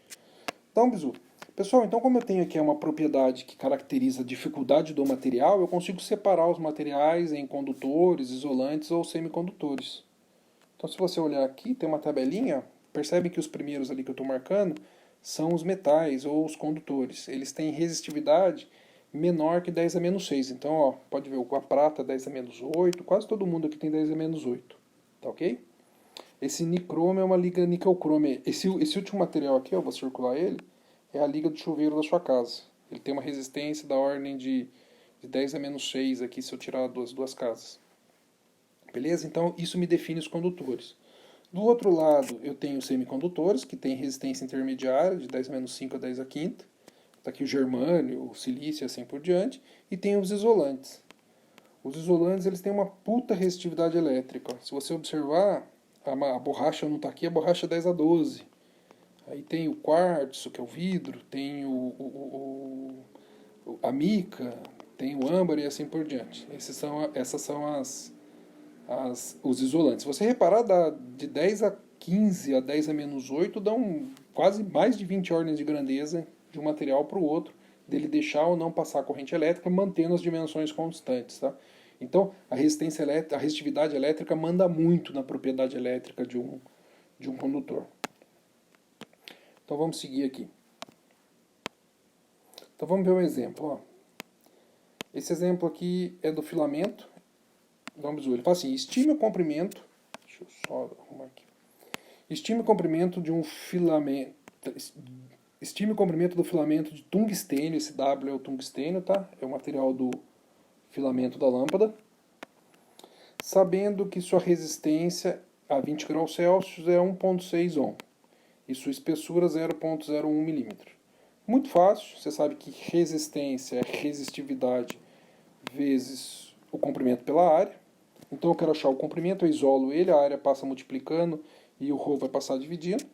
Então, bisu, pessoal, então como eu tenho aqui uma propriedade que caracteriza a dificuldade do material, eu consigo separar os materiais em condutores, isolantes ou semicondutores. Então, se você olhar aqui, tem uma tabelinha, percebe que os primeiros ali que eu estou marcando são os metais ou os condutores. Eles têm resistividade menor que 10 a menos 6. Então, pode ver, a prata 10 a menos 8, quase todo mundo aqui tem 10 a menos 8. Tá ok? Esse nicromo é uma liga níquel-cromo. Esse último material aqui, vou circular ele, é a liga do chuveiro da sua casa. Ele tem uma resistência da ordem de 10 a menos 6 aqui, se eu tirar as duas casas. Beleza? Então, isso me define os condutores. Do outro lado, eu tenho os semicondutores, que tem resistência intermediária, de 10 a menos 5 a 10 a quinta. Está aqui o germânio, o silício e assim por diante. E tem os isolantes. Os isolantes, eles têm uma puta resistividade elétrica. Se você observar, a borracha não está aqui, a borracha é 10 a 12. Aí tem o quartzo, que é o vidro, tem a mica, tem o âmbar e assim por diante. Essas são os isolantes. Se você reparar, de 10 a 15 a 10 a menos 8, dão quase mais de 20 ordens de grandeza de um material para o outro, dele deixar ou não passar a corrente elétrica, mantendo as dimensões constantes. Tá? Então, a resistividade elétrica manda muito na propriedade elétrica de um condutor. Então, vamos seguir aqui. Então, vamos ver um exemplo. Esse exemplo aqui é do filamento. Vamos ver, ele fala assim: estime o comprimento. Deixa eu só arrumar aqui. Estime o comprimento de um filamento. Estime o comprimento do filamento de tungstênio. Esse W é o tungstênio, tá? É o material do filamento da lâmpada. Sabendo que sua resistência a 20 graus Celsius é 1,6 ohm e sua espessura 0,01 milímetro. Muito fácil, você sabe que resistência é resistividade vezes o comprimento pela área. Então eu quero achar o comprimento, eu isolo ele, a área passa multiplicando e o ρ vai passar dividindo.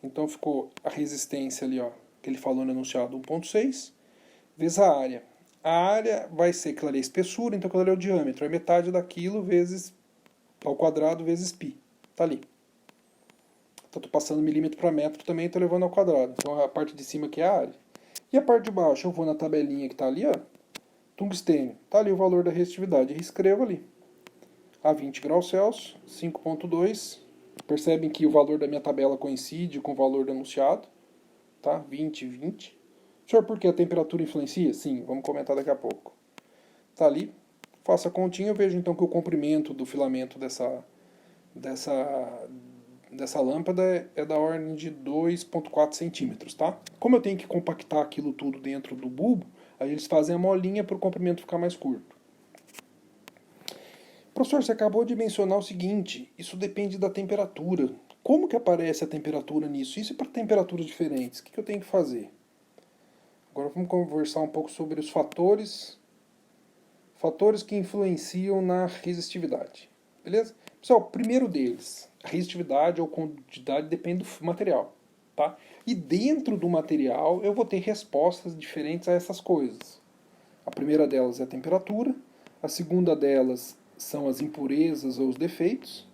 Então ficou a resistência ali, que ele falou no enunciado, 1,6, vezes a área. A área vai ser aquilo ali, a espessura, então aquilo ali é o diâmetro. É metade daquilo vezes ao quadrado vezes π. Tá ali. Então estou passando milímetro para metro também, estou levando ao quadrado. Então a parte de cima aqui é a área. E a parte de baixo, eu vou na tabelinha que está ali, ó. Tungstênio. Está ali o valor da resistividade. E escrevo ali. A 20 graus Celsius, 5,2. Percebem que o valor da minha tabela coincide com o valor do anunciado. Tá? 20, 20. Senhor, por que a temperatura influencia? Sim, vamos comentar daqui a pouco. Está ali. Faço a continha, eu vejo então que o comprimento do filamento dessa lâmpada é da ordem de 2,4 centímetros, tá? Como eu tenho que compactar aquilo tudo dentro do bulbo, aí eles fazem a molinha para o comprimento ficar mais curto. Professor, você acabou de mencionar o seguinte, isso depende da temperatura. Como que aparece a temperatura nisso? Isso é para temperaturas diferentes. O que eu tenho que fazer? Agora vamos conversar um pouco sobre os fatores que influenciam na resistividade. Beleza? Pessoal, o primeiro deles, a resistividade ou condutividade depende do material. Tá? E dentro do material eu vou ter respostas diferentes a essas coisas. A primeira delas é a temperatura, a segunda delas são as impurezas ou os defeitos,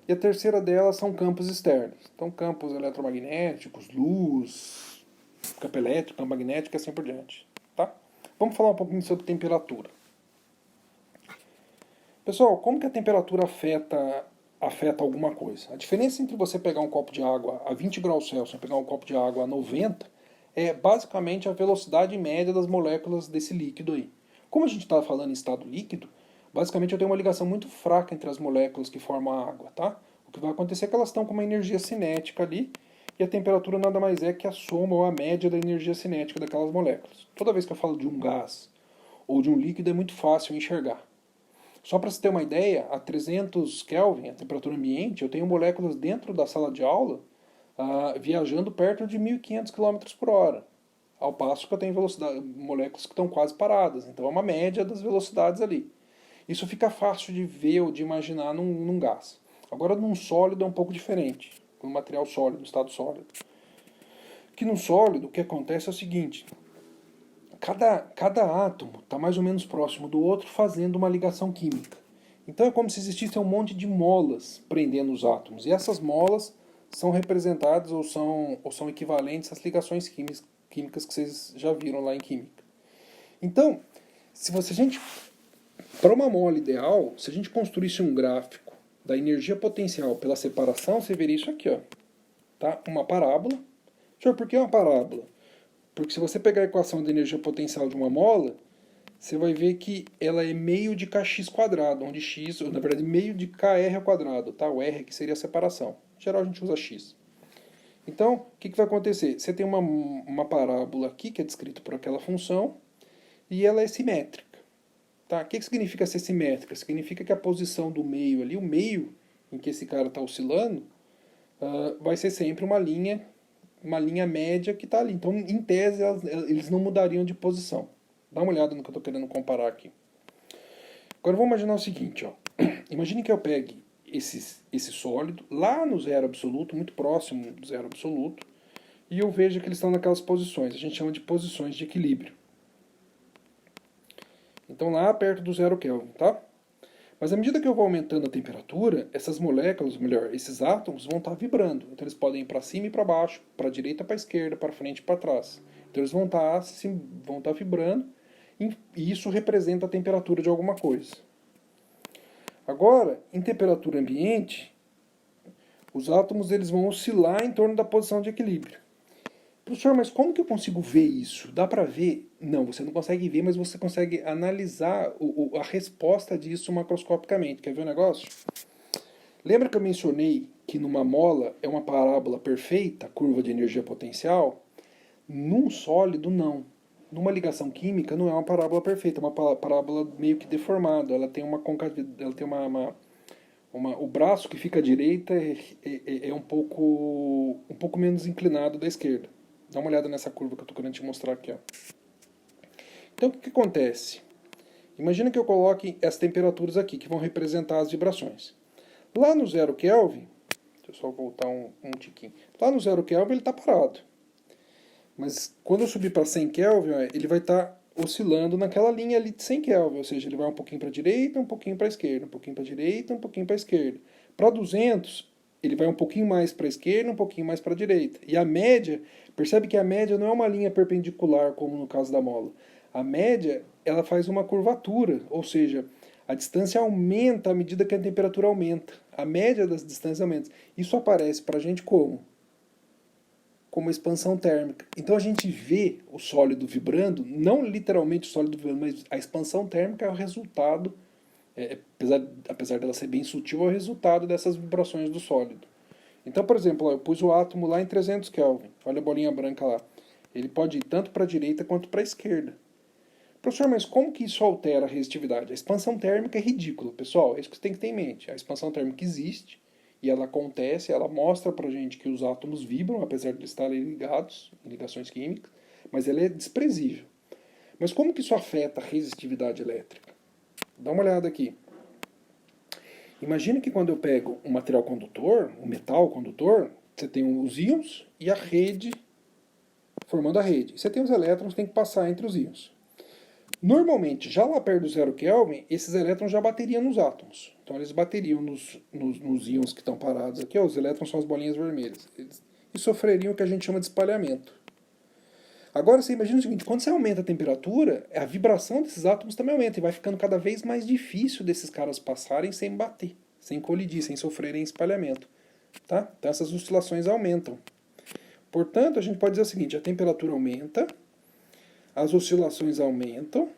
e a terceira delas são campos externos. Então campos eletromagnéticos, luz, campo elétrico, campo magnético e assim por diante. Tá? Vamos falar um pouquinho sobre temperatura. Pessoal, como que a temperatura afeta alguma coisa? A diferença entre você pegar um copo de água a 20 graus Celsius e pegar um copo de água a 90 é basicamente a velocidade média das moléculas desse líquido aí. Como a gente está falando em estado líquido, basicamente eu tenho uma ligação muito fraca entre as moléculas que formam a água, tá? O que vai acontecer é que elas estão com uma energia cinética ali, e a temperatura nada mais é que a soma ou a média da energia cinética daquelas moléculas. Toda vez que eu falo de um gás ou de um líquido é muito fácil enxergar. Só para você ter uma ideia, a 300 Kelvin, a temperatura ambiente, eu tenho moléculas dentro da sala de aula viajando perto de 1.500 km por hora. Ao passo que eu tenho moléculas que estão quase paradas. Então é uma média das velocidades ali. Isso fica fácil de ver ou de imaginar num gás. Agora num sólido é um pouco diferente. Com um material sólido, estado sólido. Que num sólido o que acontece é o seguinte. Cada átomo está mais ou menos próximo do outro fazendo uma ligação química. Então é como se existisse um monte de molas prendendo os átomos. E essas molas são representadas ou são equivalentes às ligações químicas que vocês já viram lá em química. Então, para uma mola ideal, se a gente construísse um gráfico da energia potencial pela separação, você veria isso aqui, ó, tá? Uma parábola. Senhor, por que uma parábola? Porque se você pegar a equação de energia potencial de uma mola, você vai ver que ela é meio de kx quadrado, onde x, ou na verdade meio de kr ao quadrado, tá? O r aqui seria a separação. Em geral a gente usa x. Então, o que vai acontecer? Você tem uma parábola aqui, que é descrita por aquela função, e ela é simétrica. Tá? O que significa ser simétrica? Significa que a posição do meio ali, o meio em que esse cara está oscilando, vai ser sempre uma linha média que está ali. Então, em tese, eles não mudariam de posição. Dá uma olhada no que eu estou querendo comparar aqui. Agora, vamos imaginar o seguinte. Ó. Imagine que eu pegue esse sólido lá no zero absoluto, muito próximo do zero absoluto, e eu vejo que eles estão naquelas posições. A gente chama de posições de equilíbrio. Então, lá perto do zero Kelvin, tá? Mas à medida que eu vou aumentando a temperatura, essas moléculas, melhor, esses átomos vão estar vibrando. Então eles podem ir para cima e para baixo, para a direita, para a esquerda, para frente e para trás. Então eles vão estar vibrando e isso representa a temperatura de alguma coisa. Agora, em temperatura ambiente, os átomos eles vão oscilar em torno da posição de equilíbrio. Professor, mas como que eu consigo ver isso? Dá para ver? Não, você não consegue ver, mas você consegue analisar a resposta disso macroscopicamente. Quer ver o negócio? Lembra que eu mencionei que numa mola é uma parábola perfeita, curva de energia potencial? Num sólido, não. Numa ligação química, não é uma parábola perfeita, é uma parábola meio que deformada. Ela tem o braço que fica à direita é um pouco menos inclinado da esquerda. Dá uma olhada nessa curva que eu estou querendo te mostrar aqui. Ó. Então, o que acontece? Imagina que eu coloque as temperaturas aqui, que vão representar as vibrações. Lá no zero Kelvin, deixa eu só voltar um tiquinho. Lá no zero Kelvin ele está parado. Mas quando eu subir para 100 Kelvin, ele vai estar oscilando naquela linha ali de 100 Kelvin, ou seja, ele vai um pouquinho para a direita, um pouquinho para a esquerda, um pouquinho para a direita, um pouquinho para a esquerda. Para 200, ele vai um pouquinho mais para a esquerda, um pouquinho mais para a direita. E a média, percebe que a média não é uma linha perpendicular, como no caso da mola. A média, ela faz uma curvatura, ou seja, a distância aumenta à medida que a temperatura aumenta. A média das distâncias aumenta. Isso aparece para a gente como? Como expansão térmica. Então a gente vê o sólido vibrando, não literalmente o sólido vibrando, mas a expansão térmica é o resultado, apesar dela ser bem sutil, é o resultado dessas vibrações do sólido. Então, por exemplo, eu pus o átomo lá em 300 Kelvin, olha a bolinha branca lá. Ele pode ir tanto para a direita quanto para a esquerda. Professor, mas como que isso altera a resistividade? A expansão térmica é ridícula, pessoal, é isso que você tem que ter em mente. A expansão térmica existe, e ela acontece, ela mostra pra gente que os átomos vibram, apesar de estarem ligados, em ligações químicas, mas ela é desprezível. Mas como que isso afeta a resistividade elétrica? Dá uma olhada aqui. Imagina que quando eu pego um material condutor, um metal condutor, você tem os íons e a rede, formando a rede. Você tem os elétrons que tem que passar entre os íons. Normalmente, já lá perto do 0 Kelvin, esses elétrons já bateriam nos átomos. Então eles bateriam nos íons que estão parados aqui, ó, os elétrons são as bolinhas vermelhas. E sofreriam o que a gente chama de espalhamento. Agora você imagina o seguinte, quando você aumenta a temperatura, a vibração desses átomos também aumenta, e vai ficando cada vez mais difícil desses caras passarem sem bater, sem colidir, sem sofrerem espalhamento. Tá? Então essas oscilações aumentam. Portanto, a gente pode dizer o seguinte, a temperatura aumenta, as oscilações aumentam,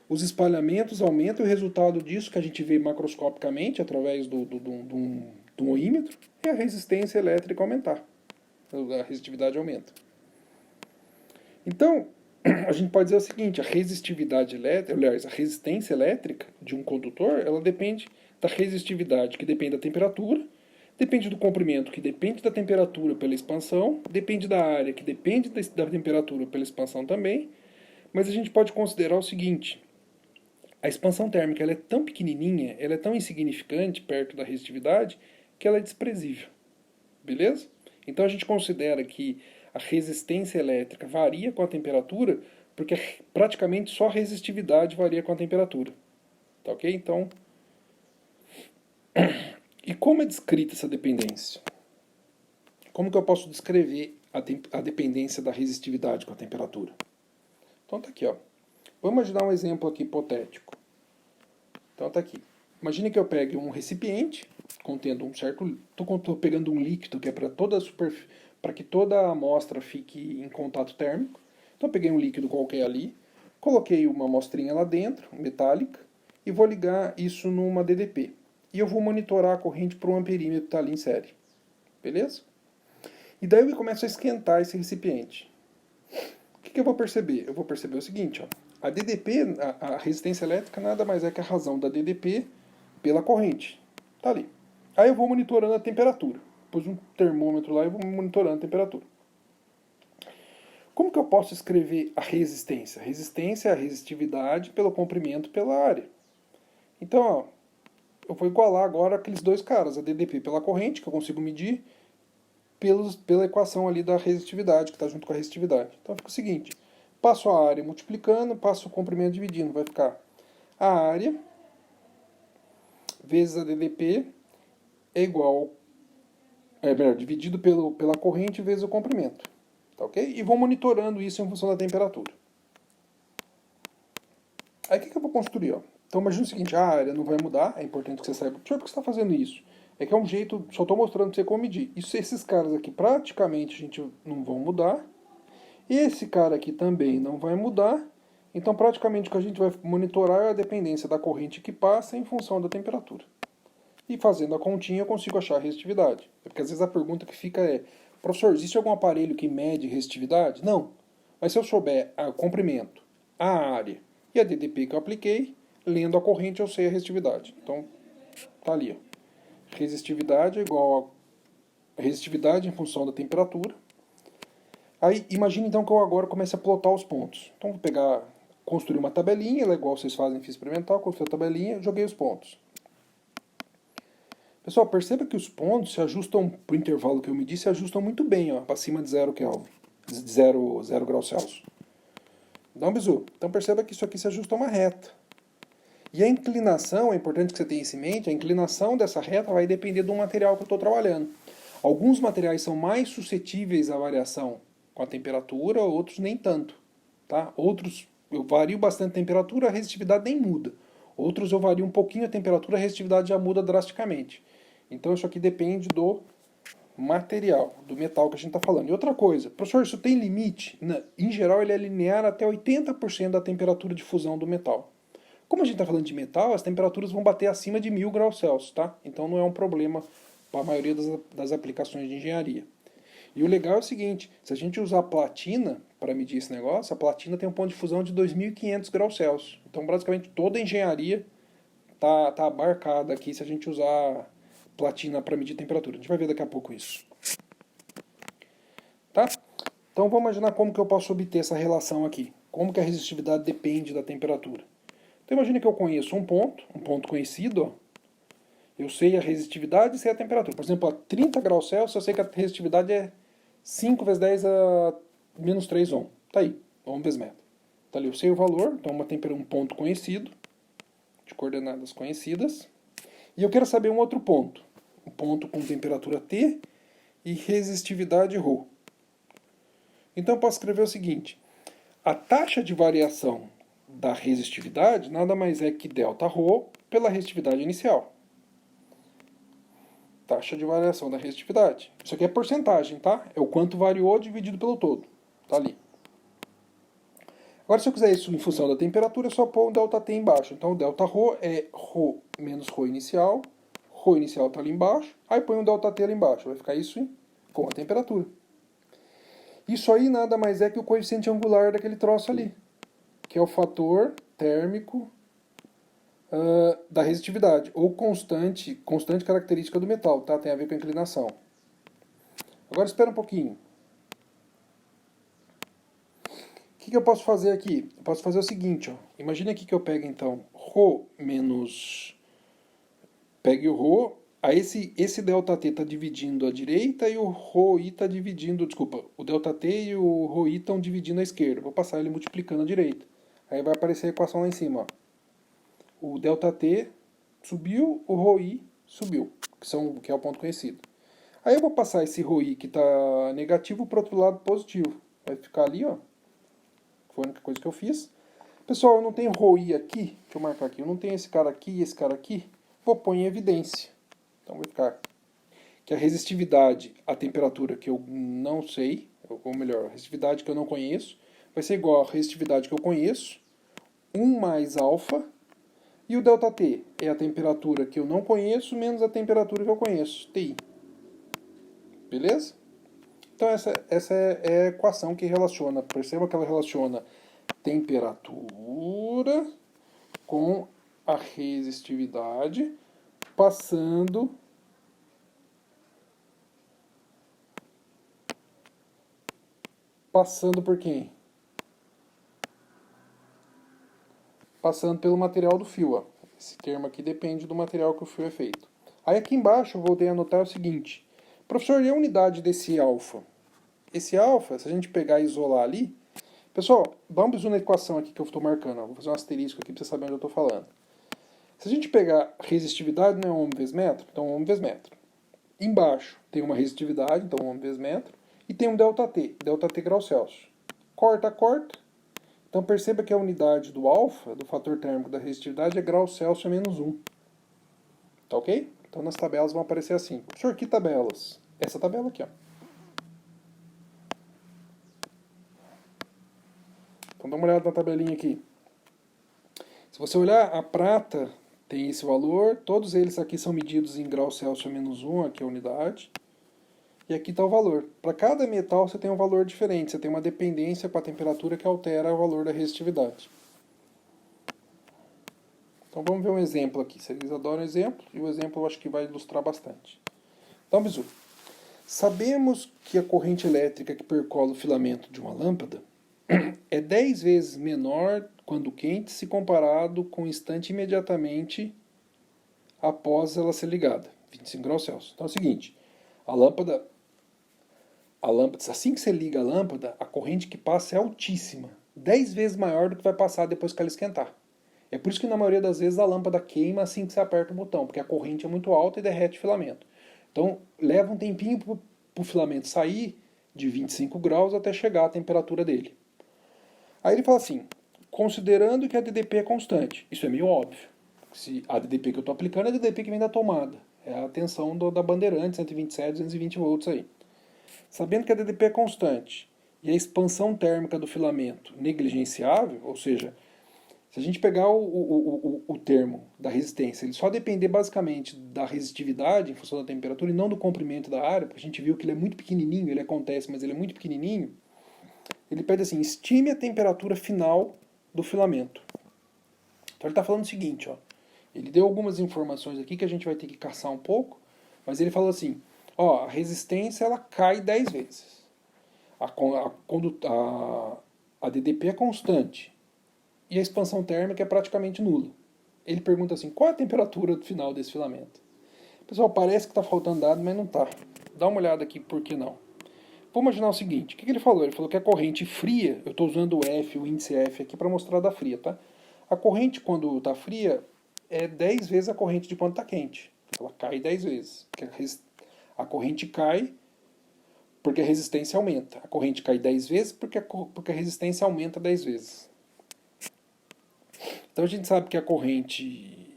os espalhamentos aumentam, e o resultado disso que a gente vê macroscopicamente através do oímetro é a resistência elétrica aumentar. A resistividade aumenta. Então, a gente pode dizer o seguinte, a resistividade elétrica, aliás, a resistência elétrica de um condutor, ela depende da resistividade, que depende da temperatura, depende do comprimento, que depende da temperatura pela expansão, depende da área, que depende da temperatura pela expansão também, mas a gente pode considerar o seguinte, a expansão térmica ela é tão pequenininha, ela é tão insignificante perto da resistividade, que ela é desprezível. Beleza? Então a gente considera que a resistência elétrica varia com a temperatura, porque praticamente só a resistividade varia com a temperatura. Tá ok? Então, e como é descrita essa dependência? Como que eu posso descrever a dependência da resistividade com a temperatura? Então tá aqui, ó. Vamos dar um exemplo aqui hipotético. Então tá aqui. Imagine que eu pegue um recipiente contendo um certo... Estou pegando um líquido que é para que toda a amostra fique em contato térmico. Então eu peguei um líquido qualquer ali, coloquei uma amostrinha lá dentro, metálica, e vou ligar isso numa DDP. E eu vou monitorar a corrente por um amperímetro que está ali em série. Beleza? E daí eu começo a esquentar esse recipiente. O que eu vou perceber? Eu vou perceber o seguinte, ó. A DDP, a resistência elétrica, nada mais é que a razão da DDP pela corrente. Tá ali. Aí eu vou monitorando a temperatura. Pus um termômetro lá e vou monitorando a temperatura. Como que eu posso escrever a resistência? A resistência é a resistividade pelo comprimento pela área. Então, ó, eu vou igualar agora aqueles dois caras, a DDP pela corrente, que eu consigo medir, pela equação ali da resistividade, que está junto com a resistividade. Então fica o seguinte, passo a área multiplicando, passo o comprimento dividindo, vai ficar a área vezes a DDP é igual, dividido pela corrente vezes o comprimento. Tá ok? E vou monitorando isso em função da temperatura. Aí o que eu vou construir? Ó? Então imagina o seguinte, a área não vai mudar, é importante que você saiba. Por que você está fazendo isso? É que é um jeito, só estou mostrando para você como medir. Esses caras aqui praticamente a gente não vão mudar. Esse cara aqui também não vai mudar. Então praticamente o que a gente vai monitorar é a dependência da corrente que passa em função da temperatura. E fazendo a continha eu consigo achar a resistividade. Porque às vezes a pergunta que fica é, professor, existe algum aparelho que mede resistividade? Não. Mas se eu souber o comprimento, a área e a DDP que eu apliquei, lendo a corrente eu sei a resistividade. Então, tá ali. Ó. Resistividade é igual a resistividade em função da temperatura. Aí, imagine então que eu agora comece a plotar os pontos. Então, vou pegar, construir uma tabelinha, ela é igual vocês fazem em física experimental, construir a tabelinha, joguei os pontos. Pessoal, perceba que os pontos se ajustam, para o intervalo que eu medi, se ajustam muito bem, ó, para cima de 0 Kelvin, de 0 graus Celsius. Dá um bisu. Então perceba que isso aqui se ajusta a uma reta. E a inclinação, é importante que você tenha isso em mente, a inclinação dessa reta vai depender do material que eu estou trabalhando. Alguns materiais são mais suscetíveis à variação com a temperatura, outros nem tanto. Tá? Outros eu vario bastante a temperatura, a resistividade nem muda. Outros eu vario um pouquinho a temperatura, a resistividade já muda drasticamente. Então isso aqui depende do material, do metal que a gente está falando. E outra coisa, professor, isso tem limite? Em geral ele é linear até 80% da temperatura de fusão do metal. Como a gente está falando de metal, as temperaturas vão bater acima de 1000 graus Celsius, tá? Então não é um problema para a maioria das aplicações de engenharia. E o legal é o seguinte, se a gente usar platina para medir esse negócio, a platina tem um ponto de fusão de 2500 graus Celsius. Então basicamente toda a engenharia tá abarcada aqui se a gente usar platina para medir temperatura. A gente vai ver daqui a pouco isso. Tá? Então vamos imaginar como que eu posso obter essa relação aqui. Como que a resistividade depende da temperatura. Então imagine que eu conheço um ponto conhecido, ó. Eu sei a resistividade e sei a temperatura. Por exemplo, a 30 graus Celsius eu sei que a resistividade é 5 vezes 10 a menos 3 ohm. Tá aí, ohm vezes metro. Tá ali, eu sei o valor, então um ponto conhecido, de coordenadas conhecidas. E eu quero saber um outro ponto. Um ponto com temperatura T e resistividade ρ. Então eu posso escrever o seguinte. A taxa de variação da resistividade nada mais é que Δρ pela resistividade inicial. Taxa de variação da resistividade. Isso aqui é porcentagem, tá? É o quanto variou dividido pelo todo. Tá ali. Agora, se eu quiser isso em função da temperatura, é só pôr um ΔT embaixo. Então, o Δρ é ρ menos ρ inicial. Ρ inicial está ali embaixo. Aí põe um ΔT ali embaixo. Vai ficar isso com a temperatura. Isso aí nada mais é que o coeficiente angular daquele troço ali. Que é o fator térmico da resistividade, ou constante característica do metal, tá? Tem a ver com a inclinação. Agora espera um pouquinho. O que eu posso fazer aqui? Eu posso fazer o seguinte, ó. Imagine aqui que eu pego então ρ menos... Pegue o ρ, aí esse ΔT está dividindo a direita e o ρi está dividindo... Desculpa, o ΔT e o ρi estão dividindo a esquerda. Vou passar ele multiplicando a direita. Aí vai aparecer a equação lá em cima, ó. O ΔT subiu, o ρi subiu, que é o ponto conhecido. Aí eu vou passar esse ρi que está negativo para o outro lado positivo. Vai ficar ali, ó. Foi a única coisa que eu fiz. Pessoal, eu não tenho ρi aqui. Deixa eu marcar aqui. Eu não tenho esse cara aqui e esse cara aqui. Vou pôr em evidência. Então vai ficar que a resistividade à temperatura que eu não sei, ou melhor, a resistividade que eu não conheço, vai ser igual à resistividade que eu conheço, 1 mais alfa. E o ΔT é a temperatura que eu não conheço menos a temperatura que eu conheço, Ti. Beleza? Então essa é a equação que relaciona, perceba que ela relaciona temperatura com a resistividade passando por quem? Passando pelo material do fio. Ó. Esse termo aqui depende do material que o fio é feito. Aí aqui embaixo eu voltei a anotar o seguinte. Professor, e a unidade desse alfa? Esse alfa, se a gente pegar e isolar ali... Pessoal, dá um bisu na equação aqui que eu estou marcando. Ó. Vou fazer um asterisco aqui para você saber onde eu estou falando. Se a gente pegar resistividade, não é ohm vezes metro? Então, ohm vezes metro. Embaixo tem uma resistividade, então ohm vezes metro. E tem um ΔT graus Celsius. Corta, corta. Então perceba que a unidade do alfa, do fator térmico da resistividade, é graus Celsius menos 1. Tá ok? Então nas tabelas vão aparecer assim. Professor, que tabelas? Essa tabela aqui, ó. Então dá uma olhada na tabelinha aqui. Se você olhar, a prata tem esse valor, todos eles aqui são medidos em graus Celsius menos 1, aqui é a unidade. E aqui está o valor. Para cada metal você tem um valor diferente, você tem uma dependência com a temperatura que altera o valor da resistividade. Então vamos ver um exemplo aqui. Vocês adoram exemplo, e o exemplo eu acho que vai ilustrar bastante. Então, bisu. Sabemos que a corrente elétrica que percola o filamento de uma lâmpada é 10 vezes menor quando quente se comparado com o instante imediatamente após ela ser ligada, 25 graus Celsius. Então é o seguinte, a lâmpada, assim que você liga a lâmpada, a corrente que passa é altíssima, 10 vezes maior do que vai passar depois que ela esquentar. É por isso que na maioria das vezes a lâmpada queima assim que você aperta o botão, porque a corrente é muito alta e derrete o filamento. Então leva um tempinho para o filamento sair de 25 graus até chegar à temperatura dele. Aí ele fala assim, considerando que a DDP é constante, isso é meio óbvio. Se a DDP que eu estou aplicando é a DDP que vem da tomada, é a tensão da bandeirante, 127, 220 volts aí. Sabendo que a DDP é constante e a expansão térmica do filamento negligenciável, ou seja, se a gente pegar o termo da resistência, ele só depender basicamente da resistividade em função da temperatura e não do comprimento da área, porque a gente viu que ele é muito pequenininho, ele acontece, mas ele é muito pequenininho, ele pede assim, estime a temperatura final do filamento. Então ele está falando o seguinte, ó, ele deu algumas informações aqui que a gente vai ter que caçar um pouco, mas ele falou assim, ó, a resistência ela cai 10 vezes. A DDP é constante e a expansão térmica é praticamente nula. Ele pergunta assim, qual é a temperatura do final desse filamento? Pessoal, parece que está faltando dado, mas não está. Dá uma olhada aqui, por que não? Vamos imaginar o seguinte, o que ele falou? Ele falou que a corrente fria, eu estou usando o F, o índice F aqui para mostrar da fria, tá? A corrente quando está fria é 10 vezes a corrente de quando está quente. Ela cai 10 vezes. A corrente cai porque a resistência aumenta. A corrente cai 10 vezes porque a resistência aumenta 10 vezes. Então a gente sabe que a corrente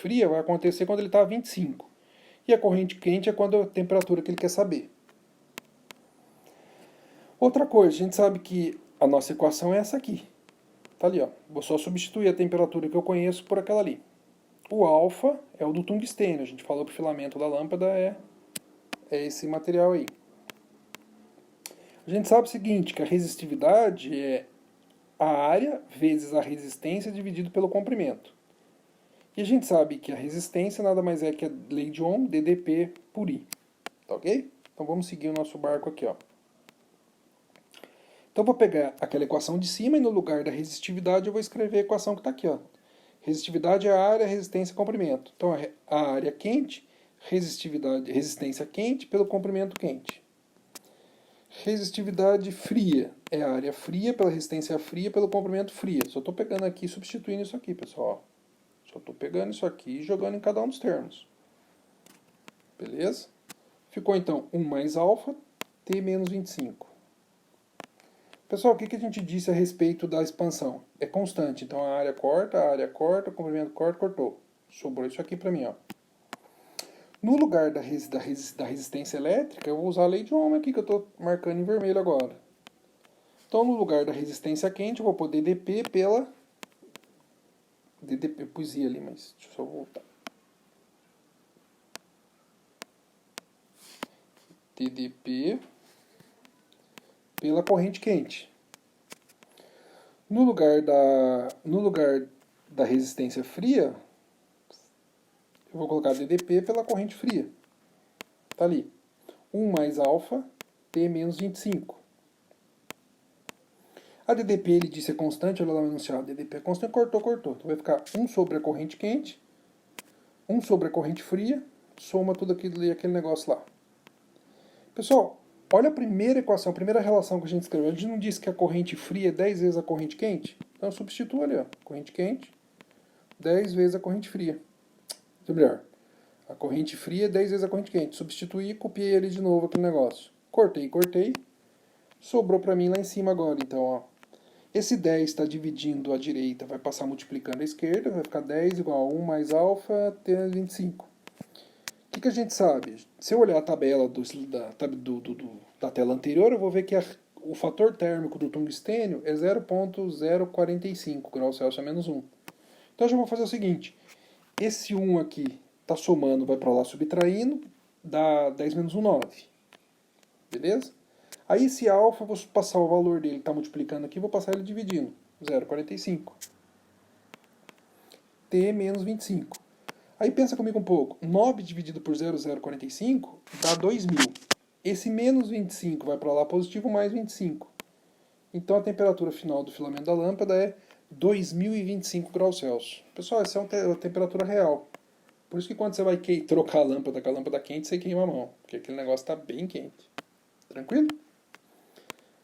fria vai acontecer quando ele está a 25. E a corrente quente é quando a temperatura que ele quer saber. Outra coisa, a gente sabe que a nossa equação é essa aqui. Tá ali, ó. Vou só substituir a temperatura que eu conheço por aquela ali. O alfa é o do tungstênio. A gente falou que o filamento da lâmpada é esse material aí. A gente sabe o seguinte, que a resistividade é a área vezes a resistência dividido pelo comprimento. E a gente sabe que a resistência nada mais é que a lei de Ohm, DDP por I. Tá ok? Então vamos seguir o nosso barco aqui, ó. Então vou pegar aquela equação de cima e no lugar da resistividade eu vou escrever a equação que está aqui, ó. Resistividade é a área, resistência, comprimento. Então a área quente, resistência quente pelo comprimento quente. Resistividade fria é a área fria pela resistência fria pelo comprimento fria. Só estou pegando aqui e substituindo isso aqui, pessoal. Só estou pegando isso aqui e jogando em cada um dos termos. Beleza? Ficou então 1 mais alfa, T menos 25. Pessoal, o que a gente disse a respeito da expansão? É constante, então a área corta, o comprimento corta, cortou. Sobrou isso aqui para mim, ó. No lugar da resistência elétrica, eu vou usar a lei de Ohm aqui, que eu estou marcando em vermelho agora. Então, no lugar da resistência quente, eu vou pôr DDP pela... DDP, eu pus I ali, mas deixa eu só voltar. DDP pela corrente quente. No lugar da resistência fria, eu vou colocar DDP pela corrente fria. Tá ali. 1 mais alfa, T menos 25. A DDP, ele disse é constante, olha lá no enunciado. DDP é constante, cortou. Então vai ficar 1 sobre a corrente quente, 1 sobre a corrente fria, soma tudo aquele negócio lá. Pessoal, olha a primeira equação, a primeira relação que a gente escreveu. A gente não disse que a corrente fria é 10 vezes a corrente quente? Então substitua ali, ó. Corrente quente, 10 vezes a corrente fria. Ou melhor, a corrente fria é 10 vezes a corrente quente. Substituí e copiei ali de novo aquele negócio. Cortei. Sobrou para mim lá em cima agora. Então, ó. Esse 10 está dividindo a direita, vai passar multiplicando a esquerda, vai ficar 10 igual a 1 mais alfa, T menos 25. O que a gente sabe? Se eu olhar a tabela da tela anterior, eu vou ver que o fator térmico do tungstênio é 0,045 graus Celsius a menos 1. Então eu já vou fazer o seguinte, esse 1 aqui está somando, vai para lá subtraindo, dá 10 menos 1, 9. Beleza? Aí esse alfa, vou passar o valor dele, está multiplicando aqui, vou passar ele dividindo, 0,45. T menos 25. Aí pensa comigo um pouco, 9 dividido por 0,045 dá 2.000. Esse menos 25 vai para lá positivo, mais 25. Então a temperatura final do filamento da lâmpada é 2025 graus Celsius. Pessoal, essa é a temperatura real. Por isso que quando você vai trocar a lâmpada com a lâmpada quente, você queima a mão, porque aquele negócio está bem quente. Tranquilo?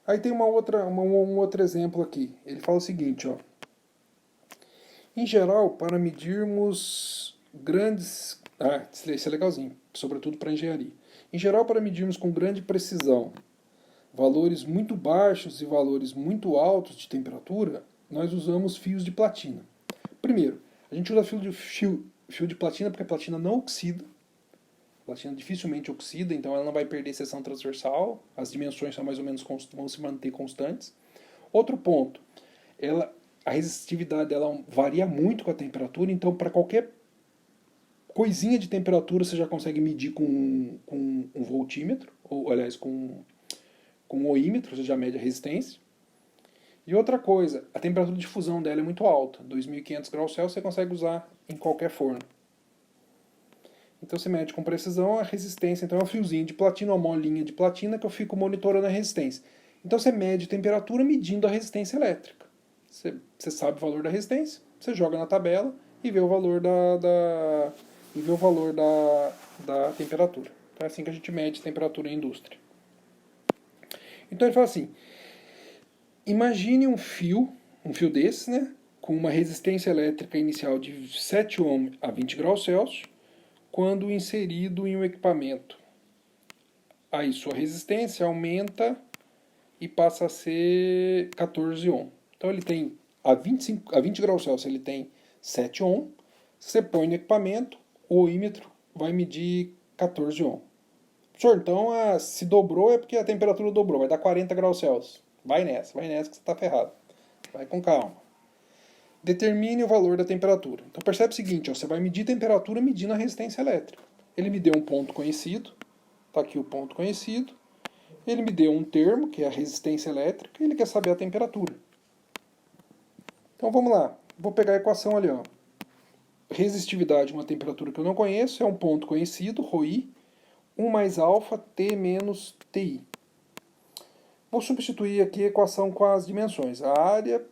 Aí tem um outro exemplo aqui. Ele fala o seguinte, ó. Em geral, para medirmos grandes... Ah, isso é legalzinho, sobretudo para engenharia. Em geral, para medirmos com grande precisão valores muito baixos e valores muito altos de temperatura, nós usamos fios de platina. Primeiro, a gente usa fio de platina porque a platina não oxida. A platina dificilmente oxida, então ela não vai perder seção transversal. As dimensões são mais ou menos vão se manter constantes. Outro ponto, a resistividade dela varia muito com a temperatura, então para qualquer coisinha de temperatura você já consegue medir com um voltímetro, ou aliás, com um oímetro, você já mede a resistência. E outra coisa, a temperatura de fusão dela é muito alta, 2.500 graus Celsius você consegue usar em qualquer forno. Então você mede com precisão a resistência, então é um fiozinho de platina, uma molinha de platina que eu fico monitorando a resistência. Então você mede temperatura medindo a resistência elétrica. Você sabe o valor da resistência, você joga na tabela e vê o valor da temperatura. Então é assim que a gente mede temperatura em indústria. Então ele fala assim, imagine um fio desse, né, com uma resistência elétrica inicial de 7 ohm a 20 graus Celsius, quando inserido em um equipamento. Aí sua resistência aumenta e passa a ser 14 ohm. Então ele tem a 20 graus Celsius ele tem 7 ohm. Você põe no equipamento, o oímetro vai medir 14 ohm. Senhor, então se dobrou é porque a temperatura dobrou, vai dar 40 graus Celsius. Vai nessa que você está ferrado. Vai com calma. Determine o valor da temperatura. Então percebe o seguinte, ó, você vai medir temperatura medindo a resistência elétrica. Ele me deu um ponto conhecido, está aqui o ponto conhecido. Ele me deu um termo, que é a resistência elétrica, e ele quer saber a temperatura. Então vamos lá, vou pegar a equação ali, ó. Resistividade, uma temperatura que eu não conheço, é um ponto conhecido, ρI, 1 mais alfa T menos TI. Vou substituir aqui a equação com as dimensões. A área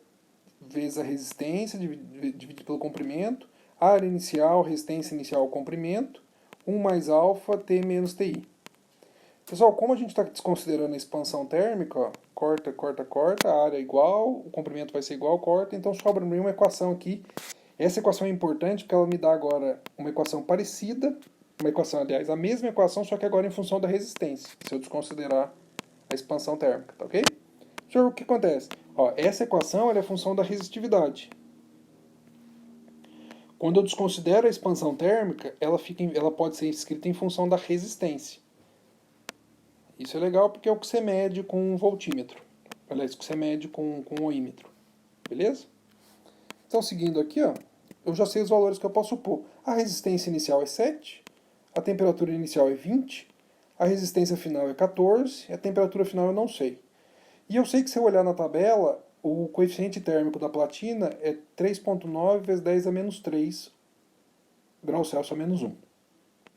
vezes a resistência dividido pelo comprimento, área inicial, resistência inicial, comprimento, 1 mais alfa T menos TI. Pessoal, como a gente está desconsiderando a expansão térmica, ó, corta, a área é igual, o comprimento vai ser igual, corta, então sobra uma equação aqui. Essa equação é importante porque ela me dá agora uma equação parecida, uma equação, aliás, a mesma equação, só que agora em função da resistência, se eu desconsiderar a expansão térmica, tá ok? Senhor, o que acontece? Ó, essa equação é a função da resistividade. Quando eu desconsidero a expansão térmica, ela pode ser escrita em função da resistência. Isso é legal porque é o que você mede com um voltímetro. Aliás, o que você mede com um oímetro. Beleza? Então, seguindo aqui, ó, eu já sei os valores que eu posso pôr. A resistência inicial é 7, a temperatura inicial é 20, a resistência final é 14, a temperatura final eu não sei. E eu sei que se eu olhar na tabela, o coeficiente térmico da platina é 3,9 vezes 10 a menos 3 graus Celsius a menos 1.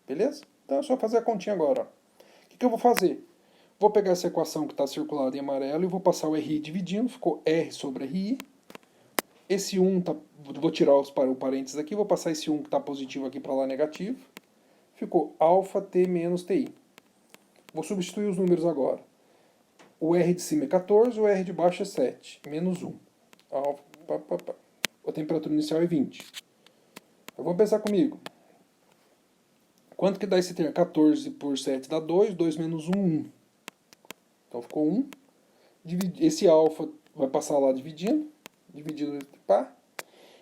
Beleza? Então é só fazer a continha agora. Ó. O que eu vou fazer? Vou pegar essa equação que está circulada em amarelo e vou passar o RI dividindo, ficou R sobre RI. Esse 1, vou tirar o parênteses aqui, vou passar esse 1 que está positivo aqui para lá negativo. Ficou alfa T menos TI. Vou substituir os números agora. O R de cima é 14, o R de baixo é 7, menos 1. A temperatura inicial é 20. Então, vamos pensar comigo. Quanto que dá esse termo? 14 por 7 dá 2, 2 menos 1, 1. Então ficou 1. Esse alfa vai passar lá dividido entre par.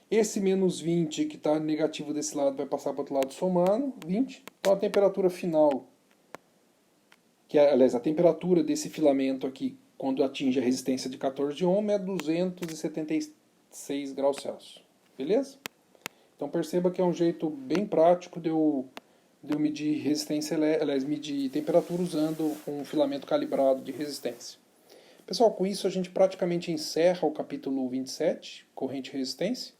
Esse menos 20 que está negativo desse lado vai passar para o outro lado somando, 20. Então a temperatura final, aliás, a temperatura desse filamento aqui, quando atinge a resistência de 14 ohm, é 276 graus Celsius. Beleza? Então perceba que é um jeito bem prático de eu medir resistência, aliás, medir temperatura usando um filamento calibrado de resistência. Pessoal, com isso a gente praticamente encerra o capítulo 27, corrente e resistência.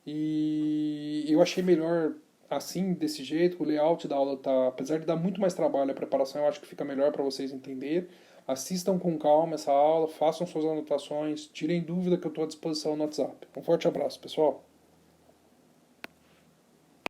E eu achei melhor assim, desse jeito, o layout da aula tá, apesar de dar muito mais trabalho a preparação, eu acho que fica melhor para vocês entenderem. Assistam com calma essa aula, façam suas anotações, tirem dúvida que eu estou à disposição no WhatsApp. Um forte abraço, pessoal.